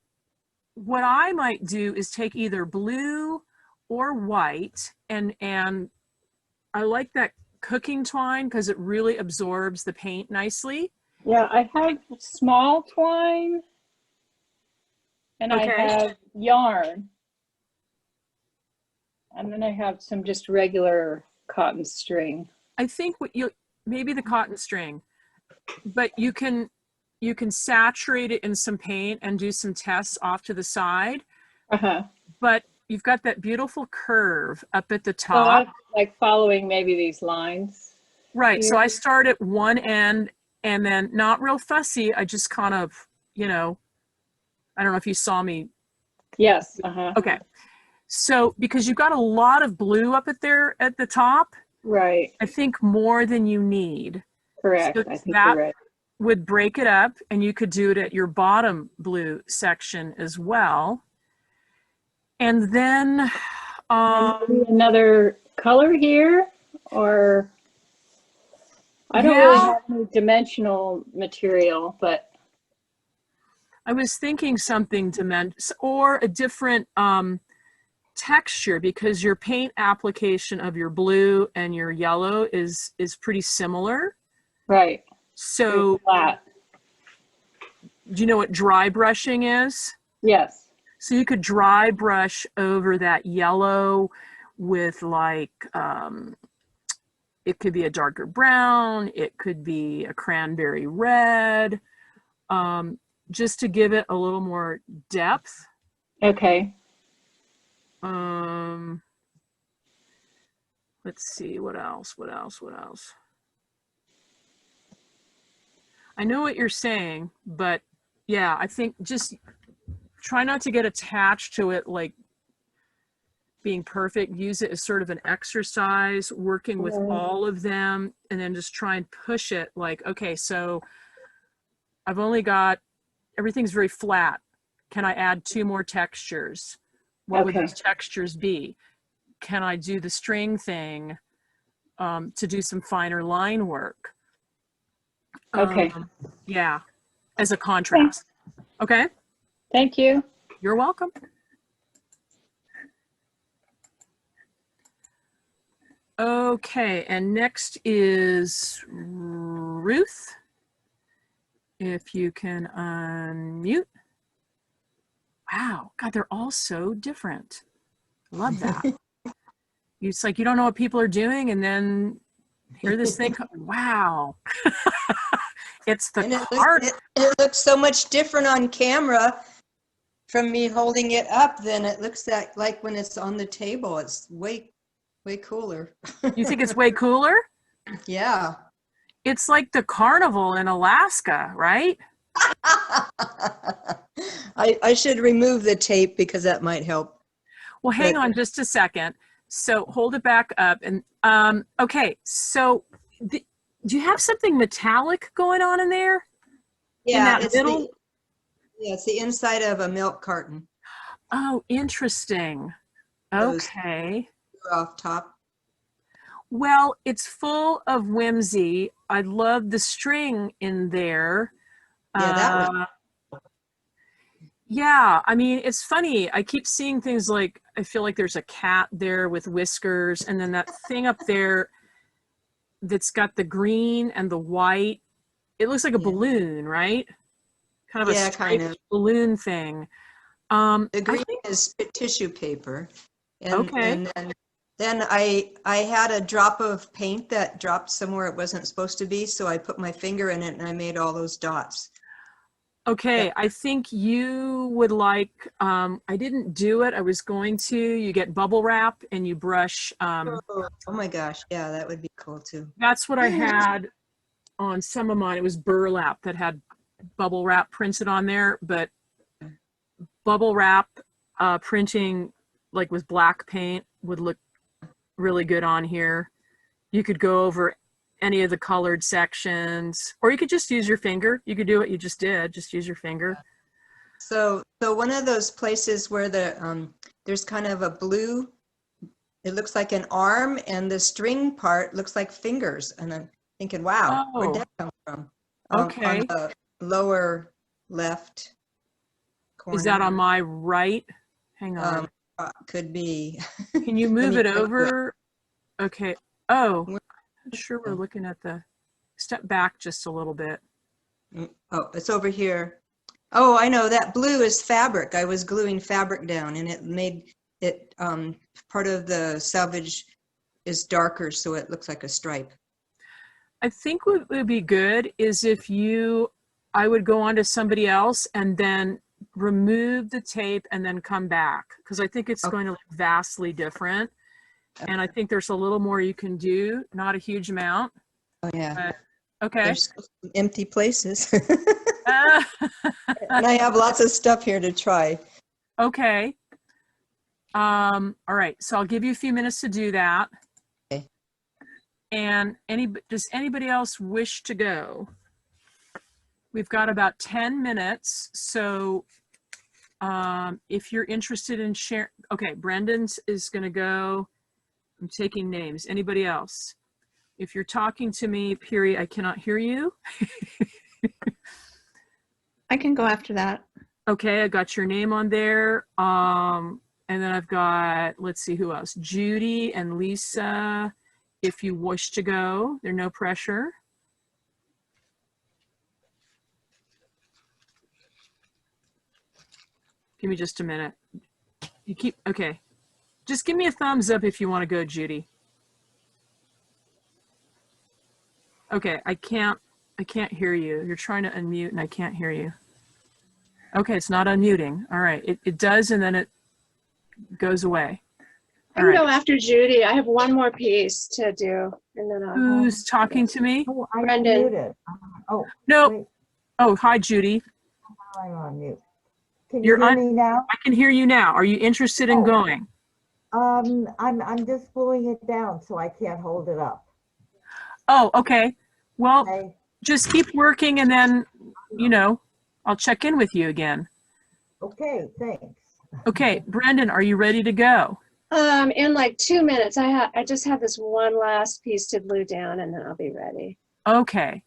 what I might do is take either blue or white, and I like that cooking twine because it really absorbs the paint nicely. Yeah, I have small twine and Okay. I have yarn. And then I have some just regular cotton string. I think maybe the cotton string, but you can saturate it in some paint and do some tests off to the side. Uh-huh. But you've got that beautiful curve up at the So top. I'm like following maybe these lines. Right. So here. I start at one end and then not real fussy. I just kind of, I don't know if you saw me. Yes. Uh-huh. Okay. So because you've got a lot of blue up at the top, Right. I think more than you need. Correct. So I think that you're right. would break it up, and you could do it at your bottom blue section as well. And then Maybe another color here, or I don't Yeah. really have any dimensional material, but I was thinking something or a different texture, because your paint application of your blue and your yellow is pretty similar. right. So Flat. do you know what dry brushing is? Yes. So you could dry brush over that yellow with like, it could be a darker brown, it could be a cranberry red, just to give it a little more depth. Okay. Let's see, what else? I know what you're saying, but yeah, I think just try not to get attached to it like being perfect. Use it as sort of an exercise, working with all of them, and then just try and push it like, okay, so I've only got, everything's very flat. Can I add 2 more textures? What would those textures be? Can I do the string thing to do some finer line work? Okay. Yeah, as a contrast. Okay, Thank you. you're welcome. Okay, and next is Ruth. If you can unmute. Wow, God, they're all so different. Love that. It's like you don't know what people are doing, and then hear this thing. Wow. It's the And card. it looks so much different on camera from me holding it up than it looks like when it's on the table. It's way cooler. You think it's way cooler? Yeah. It's like the carnival in Alaska, right? I should remove the tape because that might help. Well, hang But- on just a second. So hold it back up. And okay, so do you have something metallic going on in there? Yeah, that it's middle? it's the inside of a milk carton. Oh, interesting. Those- Okay. Off top. Well, it's full of whimsy. I love the string in there. Yeah, that was Yeah, I mean, it's funny. I keep seeing things like I feel like there's a cat there with whiskers, and then that thing up there that's got the green and the white. It looks like a Yeah. balloon, right? Kind of a Yeah, kind striped of. balloon thing. The I green think is tissue paper. And, Okay. and then I had a drop of paint that dropped somewhere it wasn't supposed to be, so I put my finger in it and I made all those dots. Okay, I think you would like, I didn't do it. I was going to. You get bubble wrap and you brush. Oh my gosh, yeah, that would be cool too. That's what I had on some of mine. It was burlap that had bubble wrap printed on there, but bubble wrap printing like with black paint would look really good on here. You could go over any of the colored sections, or you could just use your finger. You could do what you just did, just use your finger. So one of those places where there's kind of a blue, it looks like an arm, and the string part looks like fingers. And I'm thinking, wow, where'd Oh, that come from? okay. On the lower left corner. Is that on my right? Hang on. Could be. Can you Let move me it look at- over? Okay. Oh, Where- I'm not sure we're looking at the, step back just a little bit. Oh, it's over here. Oh, I know, that blue is fabric. I was gluing fabric down and it made it, part of the selvage is darker, so it looks like a stripe. I think what would be good is if I would go on to somebody else and then remove the tape and then come back, because I think it's Okay. going to look vastly different. And I think there's a little more you can do, not a huge amount. Oh, yeah. But, okay. There's some empty places. Ah, And I have lots of stuff here to try. okay. All right. So I'll give you a few minutes to do that. Okay. And does anybody else wish to go? We've got about 10 minutes. So if you're interested in sharing, okay, Brendan's is going to go. I'm taking names. Anybody else? If you're talking to me, Piri, I cannot hear you. I can go after that. Okay, I got your name on there. And then I've got, let's see who else. Judy and Lisa, if you wish to go, there's no pressure. Give me just a minute. Okay. Just give me a thumbs up if you want to go, Judy. Okay, I can't hear you. You're trying to unmute and I can't hear you. Okay, it's not unmuting. All right, it does and then it goes away. I All can go right, after Judy. I have one more piece to do, and then I'll. who's talking to me? Oh, I'm Brendan. muted. Oh, No. wait, Oh, hi, Judy. I'm on mute. Can You're you hear on- me now? I can hear you now. Are you interested in Oh. going? I'm just gluing it down so I can't hold it up. Oh, okay. Well, Okay, just keep working and then, I'll check in with you again. okay, thanks. Okay, Brendan, are you ready to go? In like 2 minutes. I just have this one last piece to glue down, and then I'll be ready. Okay.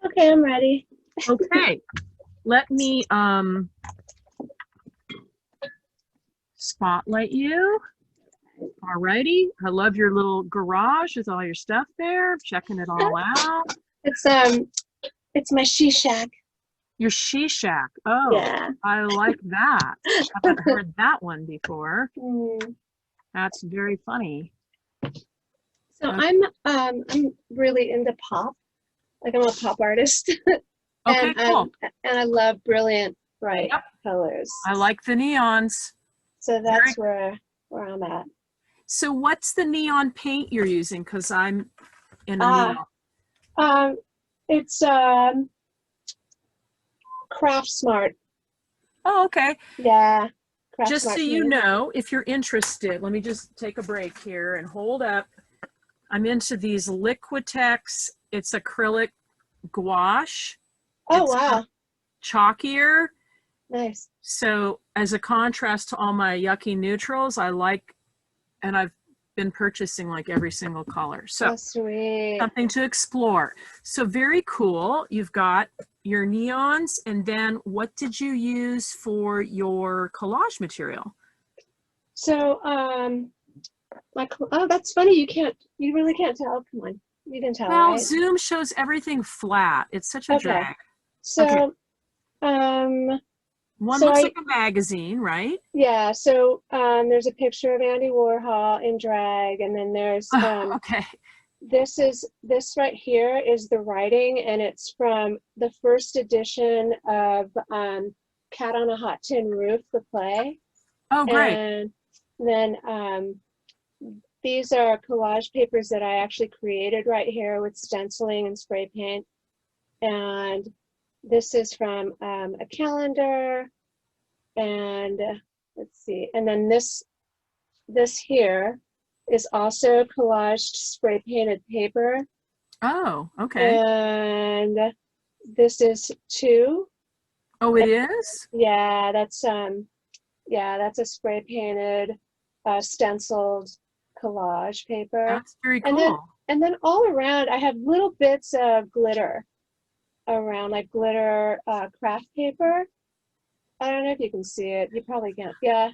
Okay, I'm ready. Okay, let me spotlight you. Alrighty, I love your little garage with all your stuff there, checking it all out. It's my she shack. Your she shack. Oh, Yeah. I like that. I haven't heard that one before. Mm. That's very funny. So Okay. I'm really into pop. Like I'm a pop artist. Okay, cool. And I love brilliant, bright Yep. colors. I like the neons. So that's where I'm at. So what's the neon paint you're using? Because I'm in a neon. It's Craft Smart. Oh, okay. Yeah. Craft Just so Smart you paint. know, if you're interested, let me just take a break here and hold up. I'm into these Liquitex. It's acrylic gouache. Oh, It's wow. chalkier. Nice. So as a contrast to all my yucky neutrals, I like, and I've been purchasing like every single color. So Oh, sweet. something to explore. So very cool. You've got your neons, and then what did you use for your collage material? So, oh, that's funny. You really can't tell. Come on. You can tell, Well, right? Zoom shows everything flat. It's such a Okay. drag. So, Okay. One so looks like a magazine, right? yeah, so there's a picture of Andy Warhol in drag, and then there's Okay. this right here is the writing, and it's from the first edition of Cat on a Hot Tin Roof, the play. Oh, great. And then these are collage papers that I actually created right here with stenciling and spray paint. And this is from a calendar. And let's see, and then this here is also collaged spray painted paper. Oh, okay. And this is too. Oh, it is? Yeah, that's a spray painted, stenciled collage paper. That's very cool. And then all around, I have little bits of glitter around, like glitter craft paper. I don't know if you can see it. You probably can't. Yeah.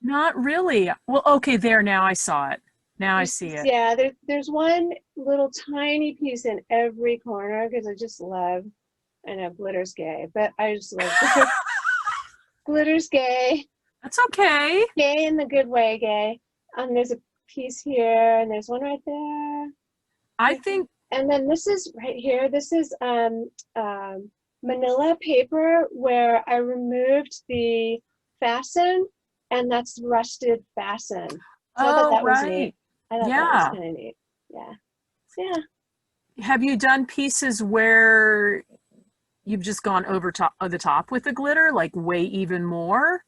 Not really. Well, okay, there, now I saw it. Now I see it. Yeah, there's one little tiny piece in every corner because I just love, I know glitter's gay, but I just love glitter. Glitter's gay. That's okay. Gay in the good way, gay. There's a piece here, and there's one right there. I think. And then this is right here. This is manila paper where I removed the fasten, and that's rusted fasten. So I thought that was neat. I thought that was kind of neat. Yeah. Yeah. Have you done pieces where you've just gone over the top with the glitter, like way even more?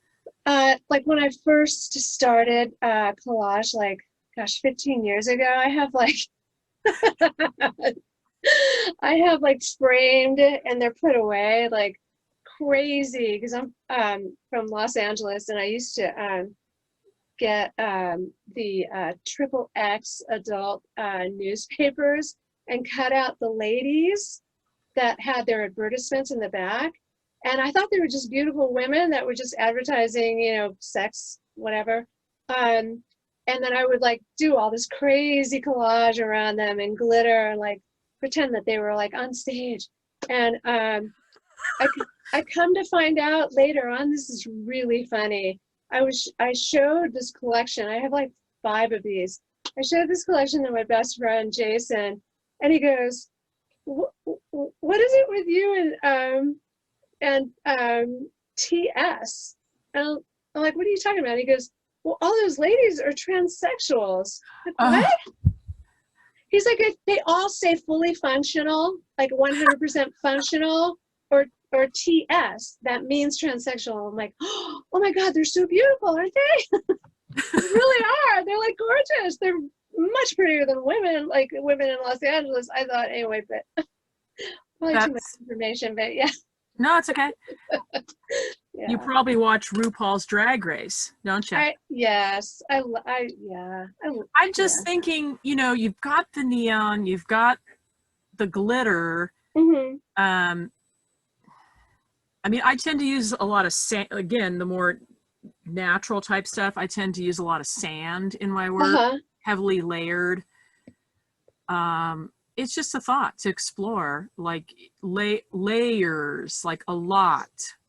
Like when I first started collage, like, gosh, 15 years ago, I have like I have like framed and they're put away like crazy because I'm from Los Angeles, and I used to get the XXX adult newspapers and cut out the ladies that had their advertisements in the back. And I thought they were just beautiful women that were just advertising, you know, sex, whatever. And then I would like do all this crazy collage around them and glitter and like pretend that they were like on stage. And I come to find out later on, this is really funny. I showed this collection. I have like 5 of these. I showed this collection to my best friend, Jason, and he goes, what is it with you and TS? And I'm like, what are you talking about? He goes, well, all those ladies are transsexuals. Like, what? He's like, they all say fully functional, like 100% functional, or TS. That means transsexual. I'm like, oh my God, they're so beautiful, aren't they? They really are. They're like gorgeous. They're much prettier than women, like women in Los Angeles. I thought anyway, but probably too much information. But yeah. No, it's okay. Yeah. You probably watch RuPaul's Drag Race, don't you? Yes. I'm just thinking, you know, you've got the neon, you've got the glitter. Mm-hmm. I mean, I tend to use a lot of sand. Again, the more natural type stuff, I tend to use a lot of sand in my work, heavily layered. It's just a thought to explore, like layers, like a lot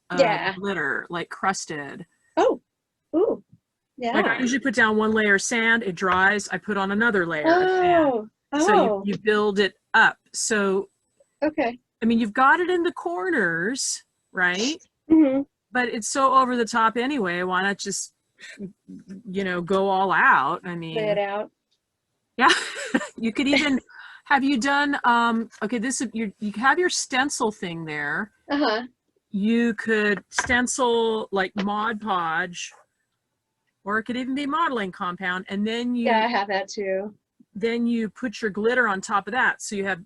of glitter, like crusted. Oh, ooh, yeah. Like I usually put down one layer of sand, it dries, I put on another layer of sand. So you build it up. So, okay. I mean, you've got it in the corners, right? Mm-hmm. But it's so over the top anyway. Why not just, you know, go all out? I mean, lay it out. Yeah, you could even. Have you done? Okay, this is you have your stencil thing there. You could stencil like Mod Podge, or it could even be modeling compound, and then you. Yeah, I have that too. Then you put your glitter on top of that, so you have.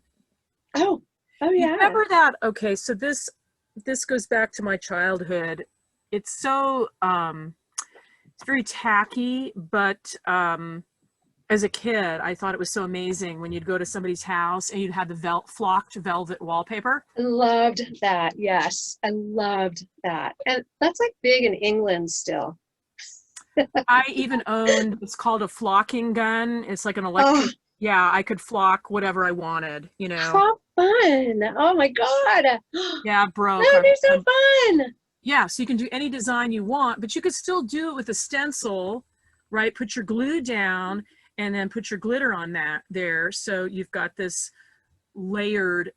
Oh yeah. You remember that? Okay, so this goes back to my childhood. It's so it's very tacky, but as a kid, I thought it was so amazing when you'd go to somebody's house and you'd have the flocked velvet wallpaper. I loved that. Yes, I loved that, and that's like big in England still. I even owned. It's called a flocking gun. It's like an electric. Yeah, I could flock whatever I wanted. You know. How fun! Oh my God. Yeah, broke. Oh, they're so fun. Yeah, so you can do any design you want, but you could still do it with a stencil, right? Put your glue down and then put your glitter on that there. So you've got this layered,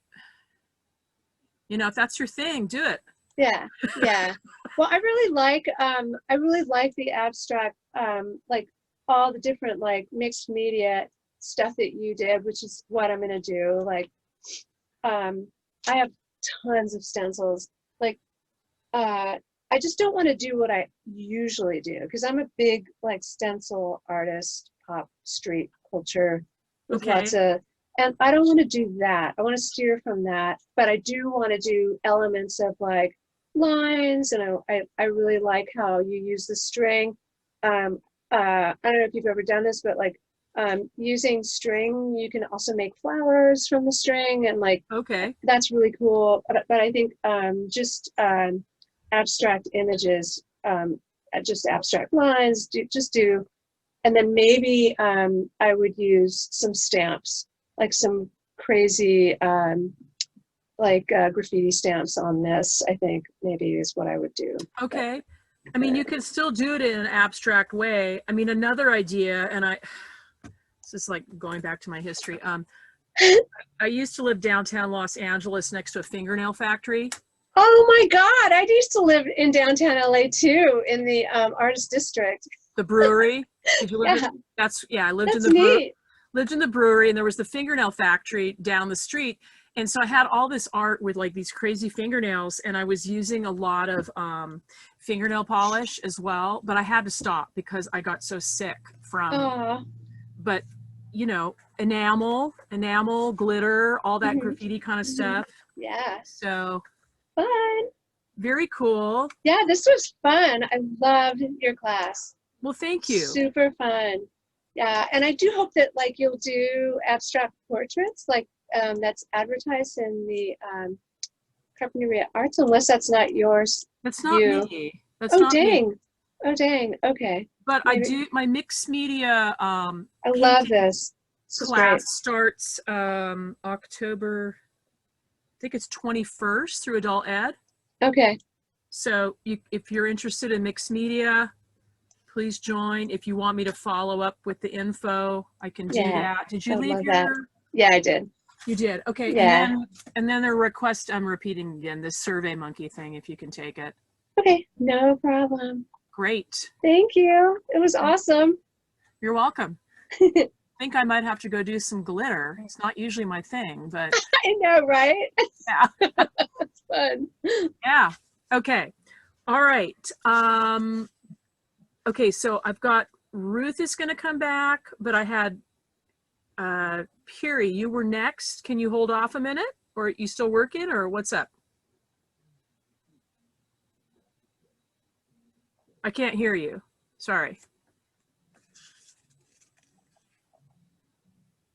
you know, if that's your thing, do it. Yeah, yeah. Well, I really like the abstract, like all the different like mixed media stuff that you did, which is what I'm gonna do. Like, I have tons of stencils. Like, I just don't want to do what I usually do because I'm a big like stencil artist, pop street culture with lots of, and I don't want to do that. I want to steer from that, but I do want to do elements of like lines, and I really like how you use the string. I don't know if you've ever done this, but like using string, you can also make flowers from the string, and like that's really cool. But I think just abstract images, just abstract lines, and then maybe I would use some stamps, like some crazy like graffiti stamps on this. I think maybe is what I would do. Okay. I mean, you can still do it in an abstract way. I mean, another idea, and this is like going back to my history. I used to live downtown Los Angeles next to a fingernail factory. Oh my God, I used to live in downtown LA too, in the artist district. The brewery. Did you live in, I lived in the brewery. Lived in the brewery, and there was the fingernail factory down the street. And so I had all this art with like these crazy fingernails, and I was using a lot of fingernail polish as well, but I had to stop because I got so sick from, but you know, enamel, glitter, all that graffiti kind of stuff. Yeah. So fun. Very cool. Yeah, this was fun. I loved your class. Well, thank you. Super fun. Yeah, and I do hope that like you'll do abstract portraits, like that's advertised in the Carpinteria Arts, unless that's not yours. That's not me. That's oh not dang! Me. Oh dang! Okay. But maybe. I do my mixed media. I love this. This class starts October. I think it's 21st through Adult Ed. Okay. So if you're interested in mixed media, please join. If you want me to follow up with the info, I can do Yeah, that. Did you I would leave love that. your? Yeah, I did. You did. Okay. Yeah. And then the request, I'm repeating again, this Survey Monkey thing, if you can take it. Okay, no problem. Great. Thank you. It was awesome. You're welcome. I think I might have to go do some glitter. It's not usually my thing, but I know, right? yeah. It's fun. Yeah. Okay. All right. Okay. So I've got Ruth is going to come back, but I had Piri, you were next. Can you hold off a minute, or you still working, or what's up? I can't hear you. Sorry.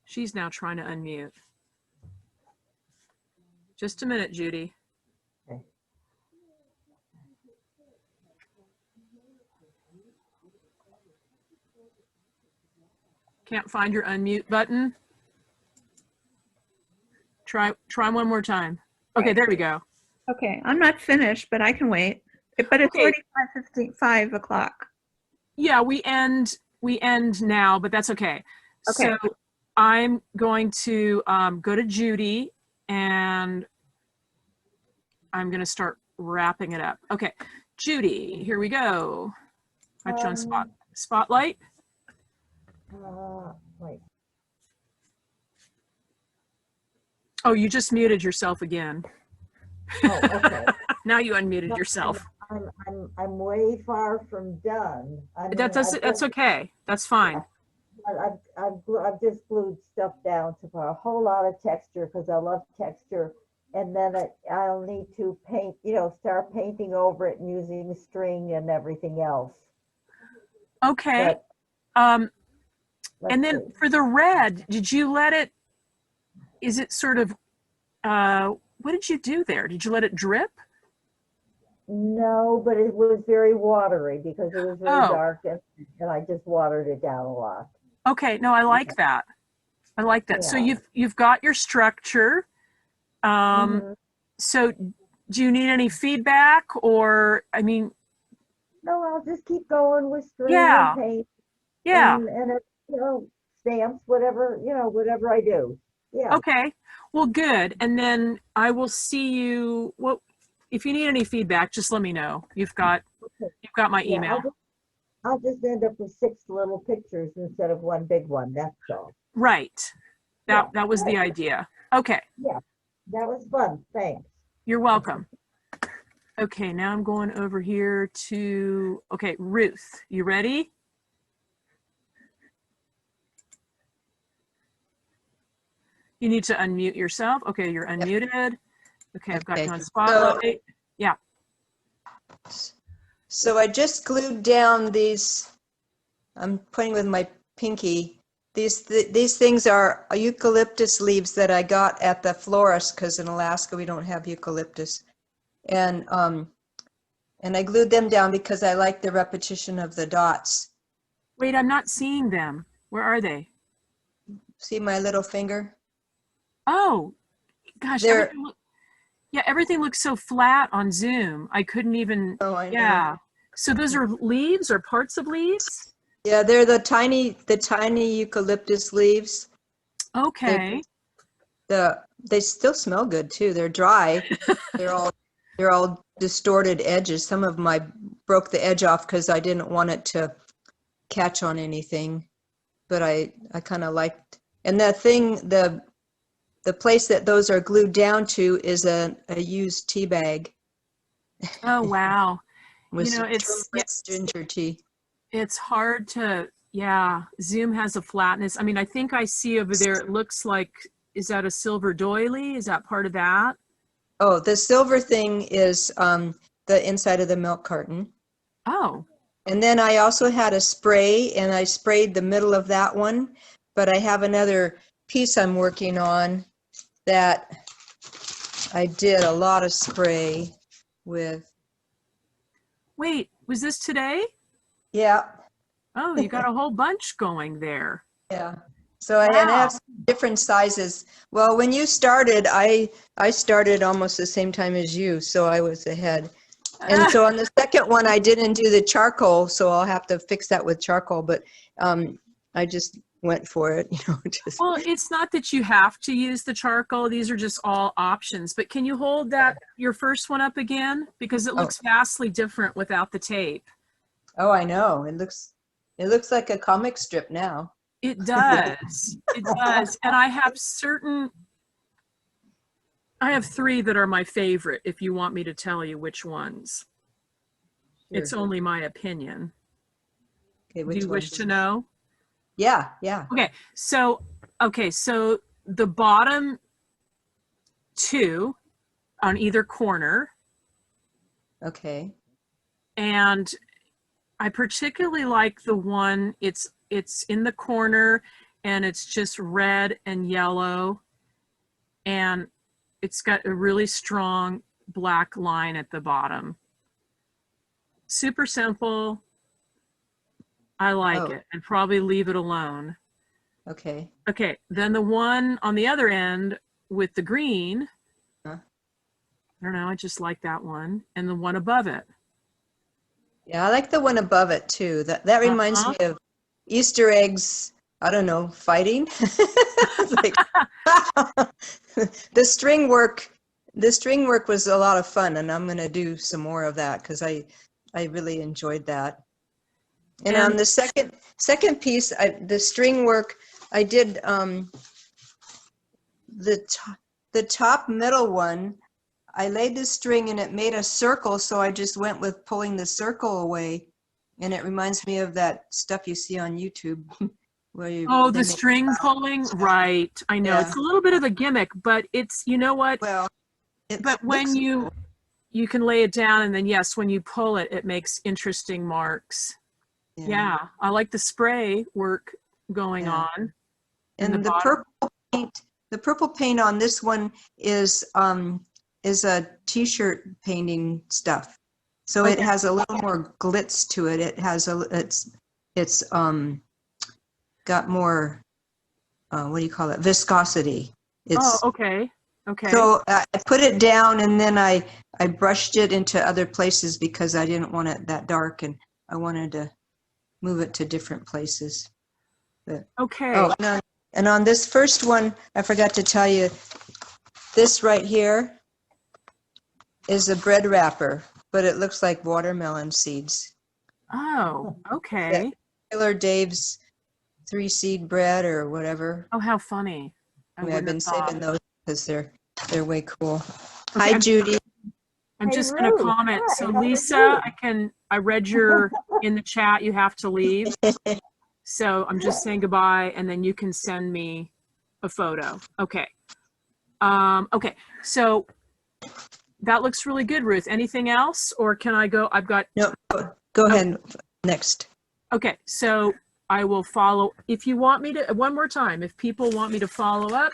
She's now trying to unmute. Just a minute, Judy. Okay. Can't find your unmute button. Try one more time. Okay, there we go. Okay, I'm not finished, but I can wait. But it's Okay. already 5 o'clock. Yeah, we end now, but that's okay. Okay. So I'm going to go to Judy, and I'm going to start wrapping it up. Okay, Judy, here we go. Got you on spotlight. Wait. Oh, you just muted yourself again. Oh, okay. Now you unmuted No, yourself. I'm way far from done. I mean, That's okay. That's fine. I've just glued stuff down to put a whole lot of texture because I love texture, and then I'll need to paint, start painting over it and using string and everything else. Okay. But And then see. for the red, did you let it, is it sort of, what did you do there? Did you let it drip? No, but it was very watery because it was very Oh. dark, and I just watered it down a lot. Okay, no, I like that. I like that. So Yeah. you've got your structure. Mhm. So do you need any feedback, or, I mean, No, I'll just keep going with string Yeah. and paint yeah. and stamps, whatever, whatever I do. Yeah. Okay. Well, good. And then I will see you. Well, if you need any feedback, just let me know. You've got my Yeah, email. I'll just end up with 6 little pictures instead of one big one. That's all. Right. Yeah, That was the idea. Okay. Yeah, that was fun. Thanks. You're welcome. Okay, now I'm going over here to, okay, Ruth, you ready? You need to unmute yourself. Okay, you're unmuted. Okay, I've got you Okay. on spotlight. Yeah. So I just glued down these, I'm pointing with my pinky. These things are eucalyptus leaves that I got at the florist because in Alaska we don't have eucalyptus. And I glued them down because I like the repetition of the dots. Wait, I'm not seeing them. Where are they? See my little finger? Oh, gosh. They're- Everything looks so flat on Zoom. I couldn't even, Oh, I know. yeah. So those are leaves or parts of leaves? Yeah, they're the tiny eucalyptus leaves. Okay. They still smell good too. They're dry. They're all distorted edges. Some of them I broke the edge off because I didn't want it to catch on anything. But I kind of liked. And the place that those are glued down to is a used tea bag. Oh, wow. With You know, some turmeric ginger tea. It's hard to, yeah, Zoom has a flatness. I mean, I think I see over there, it looks like, is that a silver doily? Is that part of that? Oh, the silver thing is the inside of the milk carton. Oh, And then I also had a spray, and I sprayed the middle of that one. But I have another piece I'm working on that I did a lot of spray with. wait, was this today? Yeah, Oh, you got a whole bunch going there. yeah. So and I Wow. have different sizes. Well, when you started, I started almost the same time as you, so I was ahead. And so on the second one, I didn't do the charcoal, so I'll have to fix that with charcoal, but I just went for it, just. Well, it's not that you have to use the charcoal. These are just all options. But can you hold that, your first one up again? Because it looks vastly different without the tape. Oh, I know. It looks like a comic strip now. It does. It does. And I have three that are my favorite, if you want me to tell you which ones. It's Sure. only my opinion. Okay, Do which you wish ones? to know? Yeah. Okay, so the bottom two on either corner, Okay. and I particularly like the one, it's in the corner and it's just red and yellow, and it's got a really strong black line at the bottom. Super simple. I like Oh. it. I'd probably leave it alone. Okay. Okay, then the one on the other end with the green, Huh? I don't know, I just like that one. And the one above it. Yeah, I like the one above it too. That reminds me of Easter eggs. I don't know, fighting. Like, the string work was a lot of fun, and I'm going to do some more of that because I really enjoyed that. And on the second piece, the string work, I did the top middle one. I laid the string and it made a circle, so I just went with pulling the circle away, and it reminds me of that stuff you see on YouTube. Where the string pulling, right? I know it's a little bit of a gimmick, but it's, you know what? Well, but when you can lay it down, and then yes, when you pull it, it makes interesting marks. Yeah, I like the spray work going on. And the purple paint on this one is a t-shirt painting stuff. So it has a little more glitz to it. It has it's got more what do you call it? Viscosity. Okay. So I put it down, and then I brushed it into other places because I didn't want it that dark, and I wanted to move it to different places. But, and on this first one, I forgot to tell you, this right here is a bread wrapper, but it looks like watermelon seeds. Oh, okay. Taylor Dave's 3-seed bread or whatever. Oh, how funny. I've been saving those because they're way cool. Okay, Hi, Judy. I'm Hey, just going to Ruth. comment. Hi, So how are Lisa, you? I read your in the chat, you have to leave. So I'm just saying goodbye, and then you can send me a photo. Okay. Okay. So that looks really good, Ruth. Anything else, or can I go? I've got. No, go ahead. Next. Okay. So I will follow. If you want me to, one more time, if people want me to follow up,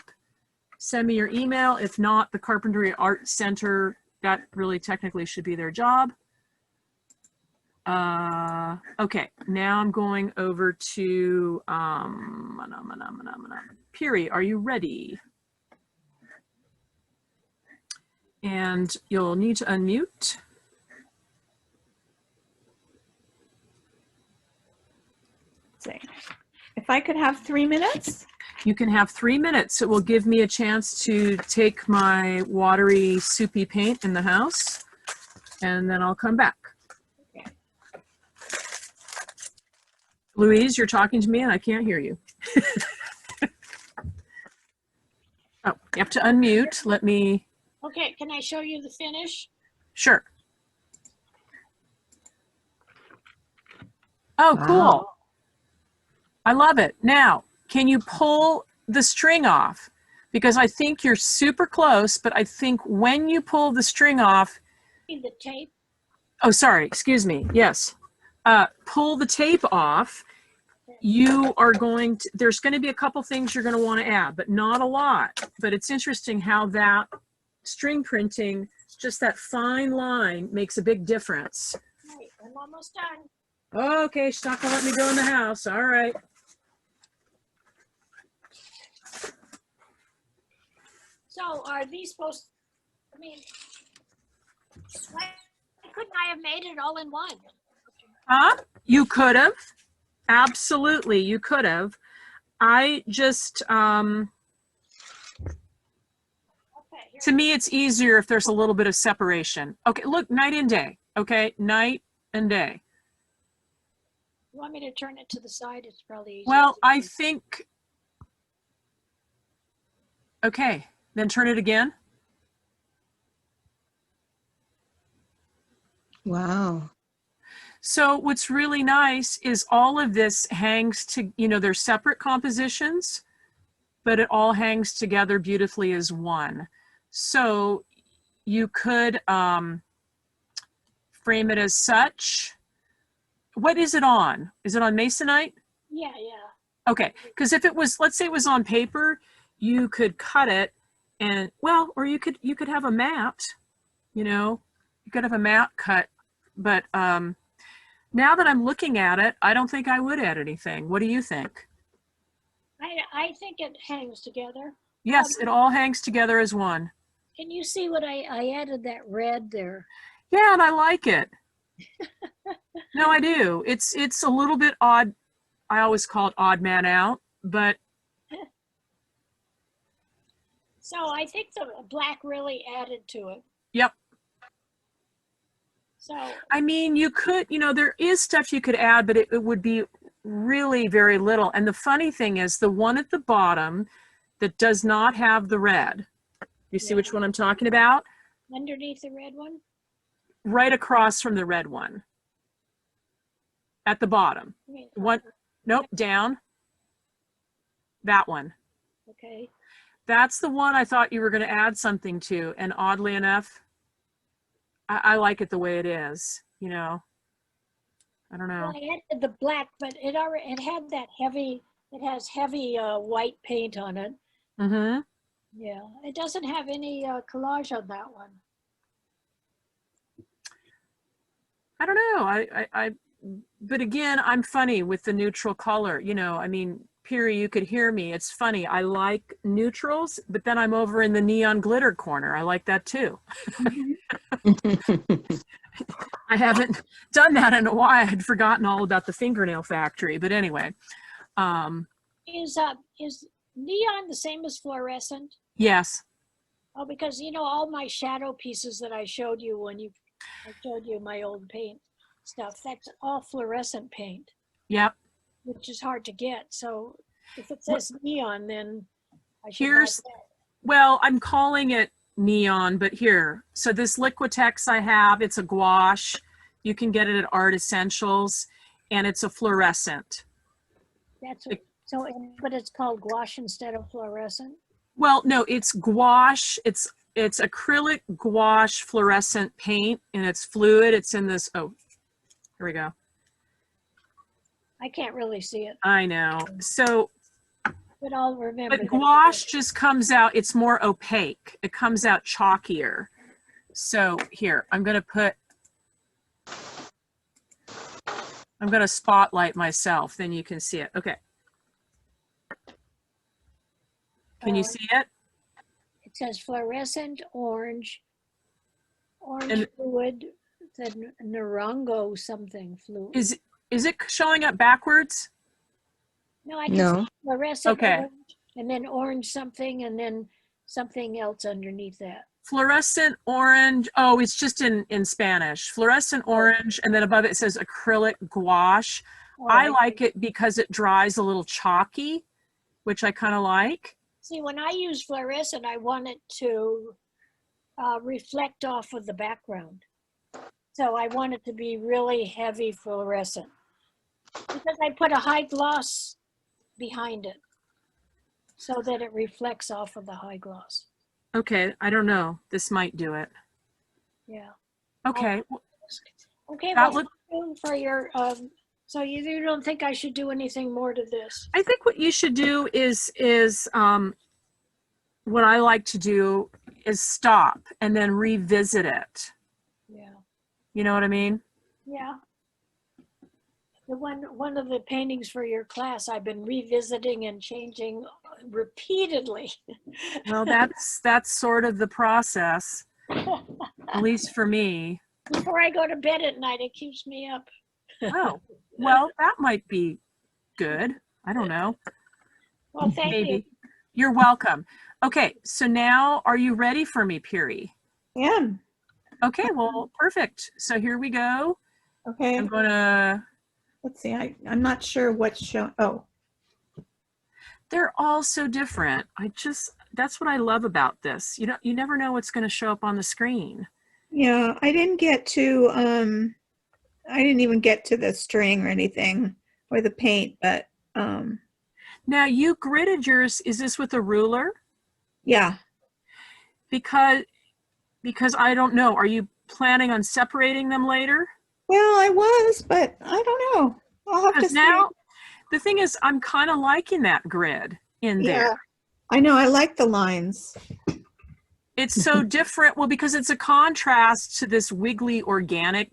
send me your email. If not, the Carpentry Art Center, that really technically should be their job. Okay, now I'm going over to Piri, are you ready? And you'll need to unmute. See. If I could have 3 minutes? You can have 3 minutes. It will give me a chance to take my watery, soupy paint in the house, and then I'll come back. Louise, you're talking to me and I can't hear you. Oh, you have to unmute. Let me. Okay, can I show you the finish? Sure. Oh, cool. Wow. I love it. Now, can you pull the string off? Because I think you're super close, but I think when you pull the string off. The tape? Oh, sorry. Excuse me. Yes. Pull the tape off. You are going to, there's going to be a couple things you're going to want to add, but not a lot. But it's interesting how that string printing, just that fine line, makes a big difference. Right, I'm almost done. Okay, she's not going to let me go in the house. All right. So are these supposed, I mean, sweat couldn't I have made it all in one? Huh? You could have. Absolutely, you could have. I just, Okay, here. to me, it's easier if there's a little bit of separation. Okay, look, night and day. Okay, night and day. You want me to turn it to the side? It's probably easier. Well, I think, okay, then turn it again. Wow. So what's really nice is all of this hangs to, they're separate compositions, but it all hangs together beautifully as one. So you could frame it as such. What is it on? Is it on Masonite? Yeah. Okay, because if it was, let's say it was on paper, you could cut it and, well, or you could have a mat, you could have a mat cut, but now that I'm looking at it, I don't think I would add anything. What do you think? I think it hangs together. Yes, it all hangs together as one. Can you see what I added that red there? Yeah, and I like it. No, I do. It's a little bit odd. I always call it odd man out, but So I think the black really added to it. yep. So I mean, you could, there is stuff you could add, but it would be really very little. And the funny thing is the one at the bottom that does not have the red, you see Yeah. which one I'm talking about? underneath the red one? Right across from the red one. At the bottom. Okay. One, nope, down. That one. Okay. That's the one I thought you were going to add something to. And oddly enough, I like it the way it is, I don't know. Well, I added the black, but it had that heavy, it has heavy white paint on it. Mm-hmm. Yeah, it doesn't have any collage on that one. I don't know. But again, I'm funny with the neutral color. I mean, Piri, you could hear me. It's funny. I like neutrals, but then I'm over in the neon glitter corner. I like that too. I haven't done that in a while. I had forgotten all about the fingernail factory. But anyway, Is neon the same as fluorescent? yes. Oh, because all my shadow pieces that I showed you when I showed you my old paint stuff, that's all fluorescent paint, Yep. which is hard to get. So if it says neon, then I should buy Here's, that. well, I'm calling it neon, but here. So this Liquitex I have, it's a gouache. You can get it at Art Essentials, and it's a fluorescent. That's what, so, but it's called gouache instead of fluorescent? Well, no, it's gouache. It's acrylic gouache fluorescent paint, and it's fluid. It's in this, oh, here we go. I can't really see it, I know. So, but I'll remember. but that. gouache just comes out, it's more opaque. It comes out chalkier. So here, I'm going to spotlight myself, then you can see it. Okay. Can you see it? It says fluorescent orange And- fluid, the Narango something fluid. Is it showing up backwards? No, I can No. see fluorescent Okay. orange, and then orange something, and then something else underneath that. Fluorescent orange. Oh, it's just in Spanish. Fluorescent orange, and then above it says acrylic gouache. Oh, I like it because it dries a little chalky, which I kind of like. See, when I use fluorescent, I want it to reflect off of the background. So I want it to be really heavy fluorescent because I put a high gloss behind it so that it reflects off of the high gloss. Okay, I don't know. This might do it. Yeah. Okay. Okay, That well, for your, so you don't think I should do anything more to this? I think what you should do is what I like to do is stop and then revisit it. Yeah. You know what I mean? Yeah. The one of the paintings for your class, I've been revisiting and changing repeatedly. Well, that's sort of the process, at least for me. Before I go to bed at night, it keeps me up. Oh, well, that might be good. I don't know. Well, thank you. Maybe. You're welcome. Okay, so now are you ready for me, Piri? Yeah. Okay, well, perfect. So here we go. Okay. I'm gonna, Let's see. I'm not sure what's shown. Oh, they're all so different. That's what I love about this. You never know what's gonna show up on the screen. yeah. I didn't even get to the string or anything or the paint, but Now you gridded yours, is this with a ruler? yeah. Because I don't know, are you planning on separating them later? Well, I was, but I don't know. I'll have to Because see. now, the thing is, I'm kind of liking that grid in Yeah. there. I know. I like the lines. It's so different. Well, because it's a contrast to this wiggly organic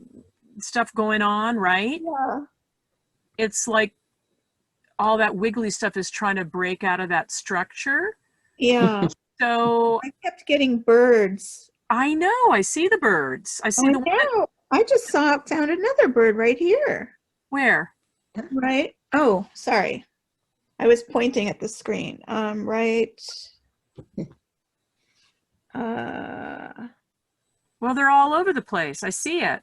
stuff going on, right? Yeah. It's like all that wiggly stuff is trying to break out of that structure. Yeah. So I kept getting birds. I know, I see the birds. I see I the one that, know. I just found another bird right here. where? Right. Oh, sorry. I was pointing at the screen. Right. Well, they're all over the place. I see it.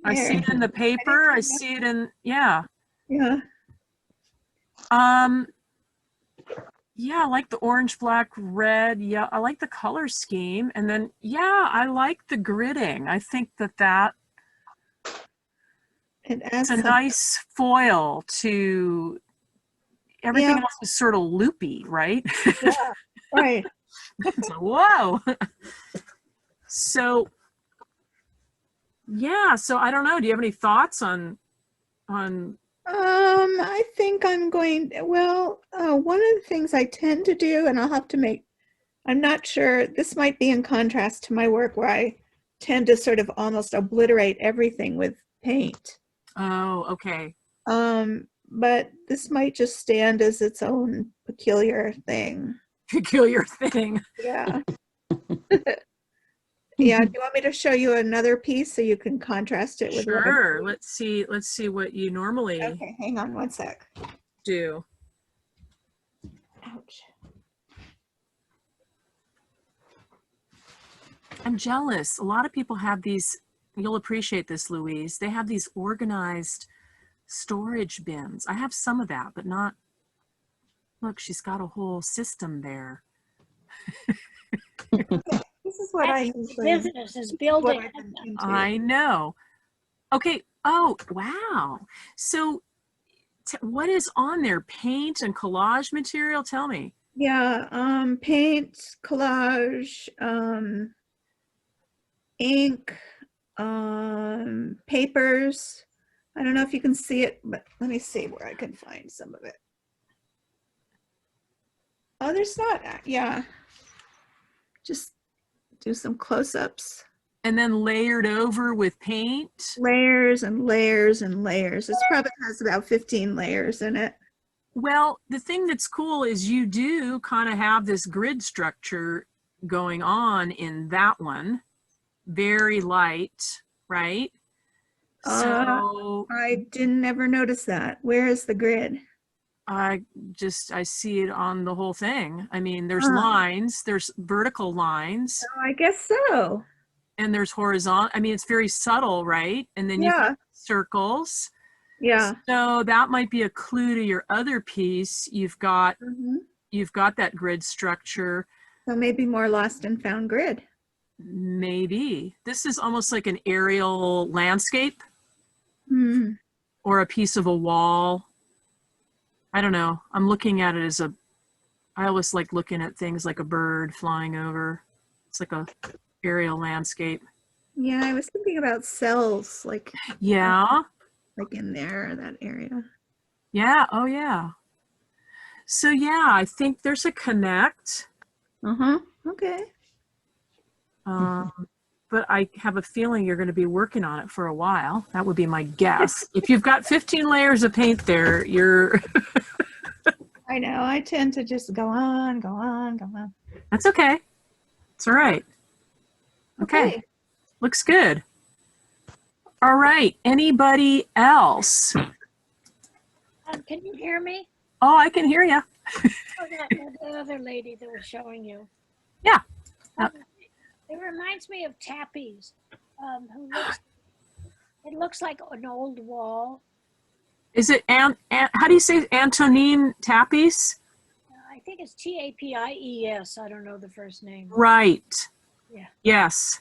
I see it in the paper. I see it in, yeah. Yeah. Yeah, I like the orange, black, red. Yeah, I like the color scheme. And then, yeah, I like the gridding. I think that It it's adds a some, nice foil to everything Yeah. else is sort of loopy, right? yeah, right. So, whoa. So, yeah, so I don't know. Do you have any thoughts on I think I'm going, well, one of the things I tend to do, and I'll have to I'm not sure, this might be in contrast to my work where I tend to sort of almost obliterate everything with paint. oh, okay. But this might just stand as its own peculiar thing. Peculiar thing. Yeah. Yeah. Do you want me to show you another piece so you can contrast it with what I Sure. Let's see what you normally Okay, hang on one sec. do. Ouch. I'm jealous. A lot of people have these, you'll appreciate this, Louise. They have these organized storage bins. I have some of that, but not, look, she's got a whole system there. This is what I That's usually business is what building. I've been into. I know. Okay. Oh, wow. So what is on there? Paint and collage material? Tell me. Yeah, paint, collage, ink, papers. I don't know if you can see it, but let me see where I can find some of it. Oh, there's not, yeah. Just do some close-ups. And then layered over with paint. Layers and layers and layers. This probably has about 15 layers in it. Well, the thing that's cool is you do kind of have this grid structure going on in that one. Very light, right? So I didn't ever notice that. Where is the grid? I see it on the whole thing. I mean, there's lines, there's vertical lines, Oh, I guess so. and there's horizontal. I mean, it's very subtle, right? And then you've Yeah. got circles. Yeah. So that might be a clue to your other piece. You've got that grid structure. So maybe more lost and found grid. Maybe. This is almost like an aerial landscape Hmm. or a piece of a wall. I don't know. I'm looking at it as I always like looking at things like a bird flying over. It's like a aerial landscape. Yeah, I was thinking about cells, like Yeah. in there, that area. Yeah. Oh, yeah. So, yeah, I think there's a connect. Uh-huh. Okay. But I have a feeling you're going to be working on it for a while. That would be my guess. If you've got 15 layers of paint there, you're... I know. I tend to just go on, go on, go on. That's okay. It's all right. Okay. Okay. Looks good. All right, anybody else? Can you hear me? Oh, I can hear you. Oh, the other lady that was showing you. Yeah. Um, it reminds me of Tappy's, it looks like an old wall. Is it, how do you say Antonine Tapis? I think it's Tapies. I don't know the first name. Right. Yeah. Yes.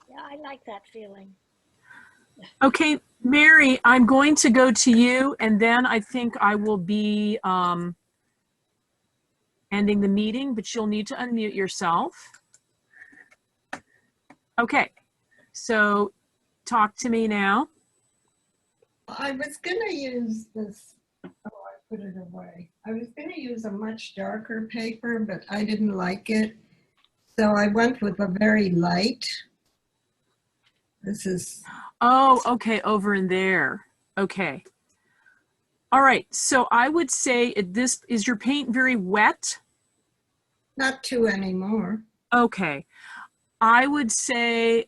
Yeah, I like that feeling. Okay, Mary, I'm going to go to you, and then I think I will be ending the meeting, but you'll need to unmute yourself. Okay, so talk to me now. I was gonna use this, oh, I put it away. I was gonna use a much darker paper, but I didn't like it. So I went with a very light. This is, Oh, okay, over in there. Okay. All right, so I would say this, is your paint very wet? not too anymore. Okay. I would say,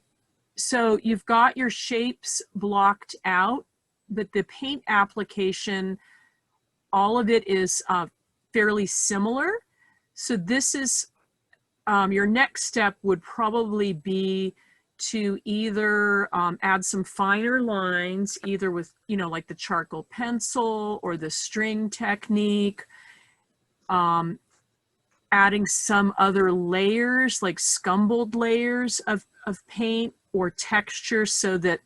so you've got your shapes blocked out, but the paint application, all of it is fairly similar. So this is, your next step would probably be to either add some finer lines, either with, like the charcoal pencil or the string technique, adding some other layers, like scumbled layers of paint or texture, so that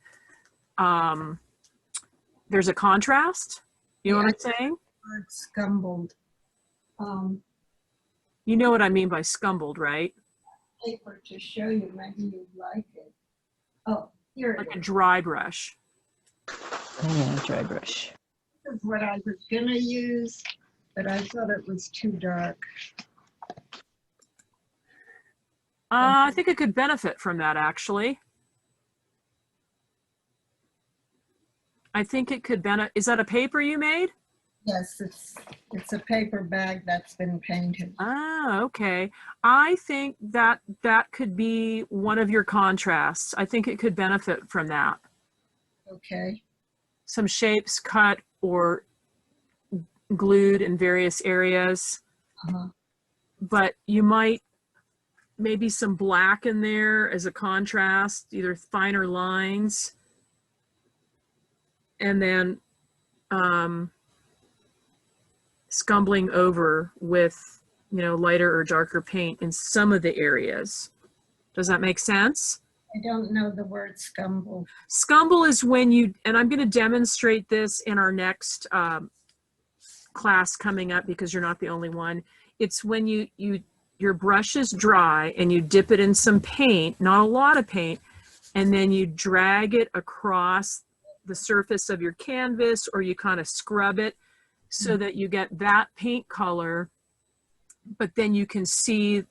there's a contrast. You know what I'm saying? Word scumbled. You know what I mean by scumbled, right? Paper to show you, maybe you'd like it. Oh, here it Like a is. dry brush. Yeah, dry brush. This is what I was gonna use, but I thought it was too dark. I think it could benefit from that, actually. I think it could benefit. Is that a paper you made? Yes, it's a paper bag that's been painted. Ah, okay. I think that could be one of your contrasts. I think it could benefit from that. Okay. Some shapes cut or glued in various areas. Uh-huh. But you might, maybe some black in there as a contrast, either finer lines. And then scumbling over with, lighter or darker paint in some of the areas. Does that make sense? I don't know the word scumble. Scumble is when you, and I'm going to demonstrate this in our next class coming up, because you're not the only one. It's when your brush is dry and you dip it in some paint, not a lot of paint, and then you drag it across the surface of your canvas, or you kind of scrub it so that you get that paint color, but then you can see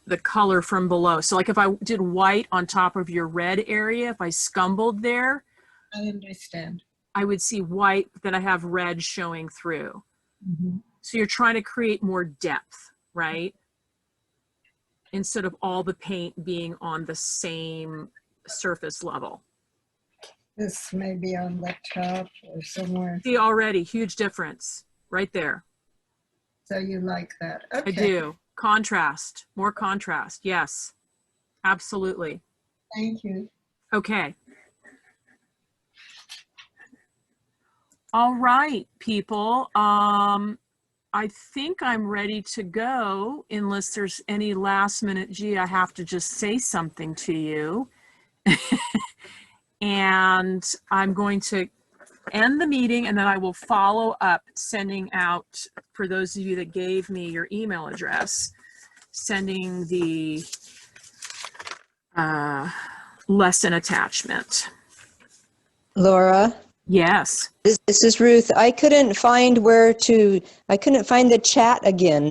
the color from below. So like if I did white on top of your red area, if I scumbled there, I understand. I would see white, but then I have red showing through. Mm-hmm. So you're trying to create more depth, right? Instead of all the paint being on the same surface level. This may be on the top or somewhere. See already, huge difference right there. So you like that? Okay. I do. Contrast, more contrast. Yes, absolutely. Thank you. Okay. All right, people. I think I'm ready to go, unless there's any last minute, gee, I have to just say something to you. And I'm going to end the meeting, and then I will follow up sending out, for those of you that gave me your email address, sending the lesson attachment. Laura, Yes. this is Ruth. I couldn't find the chat again.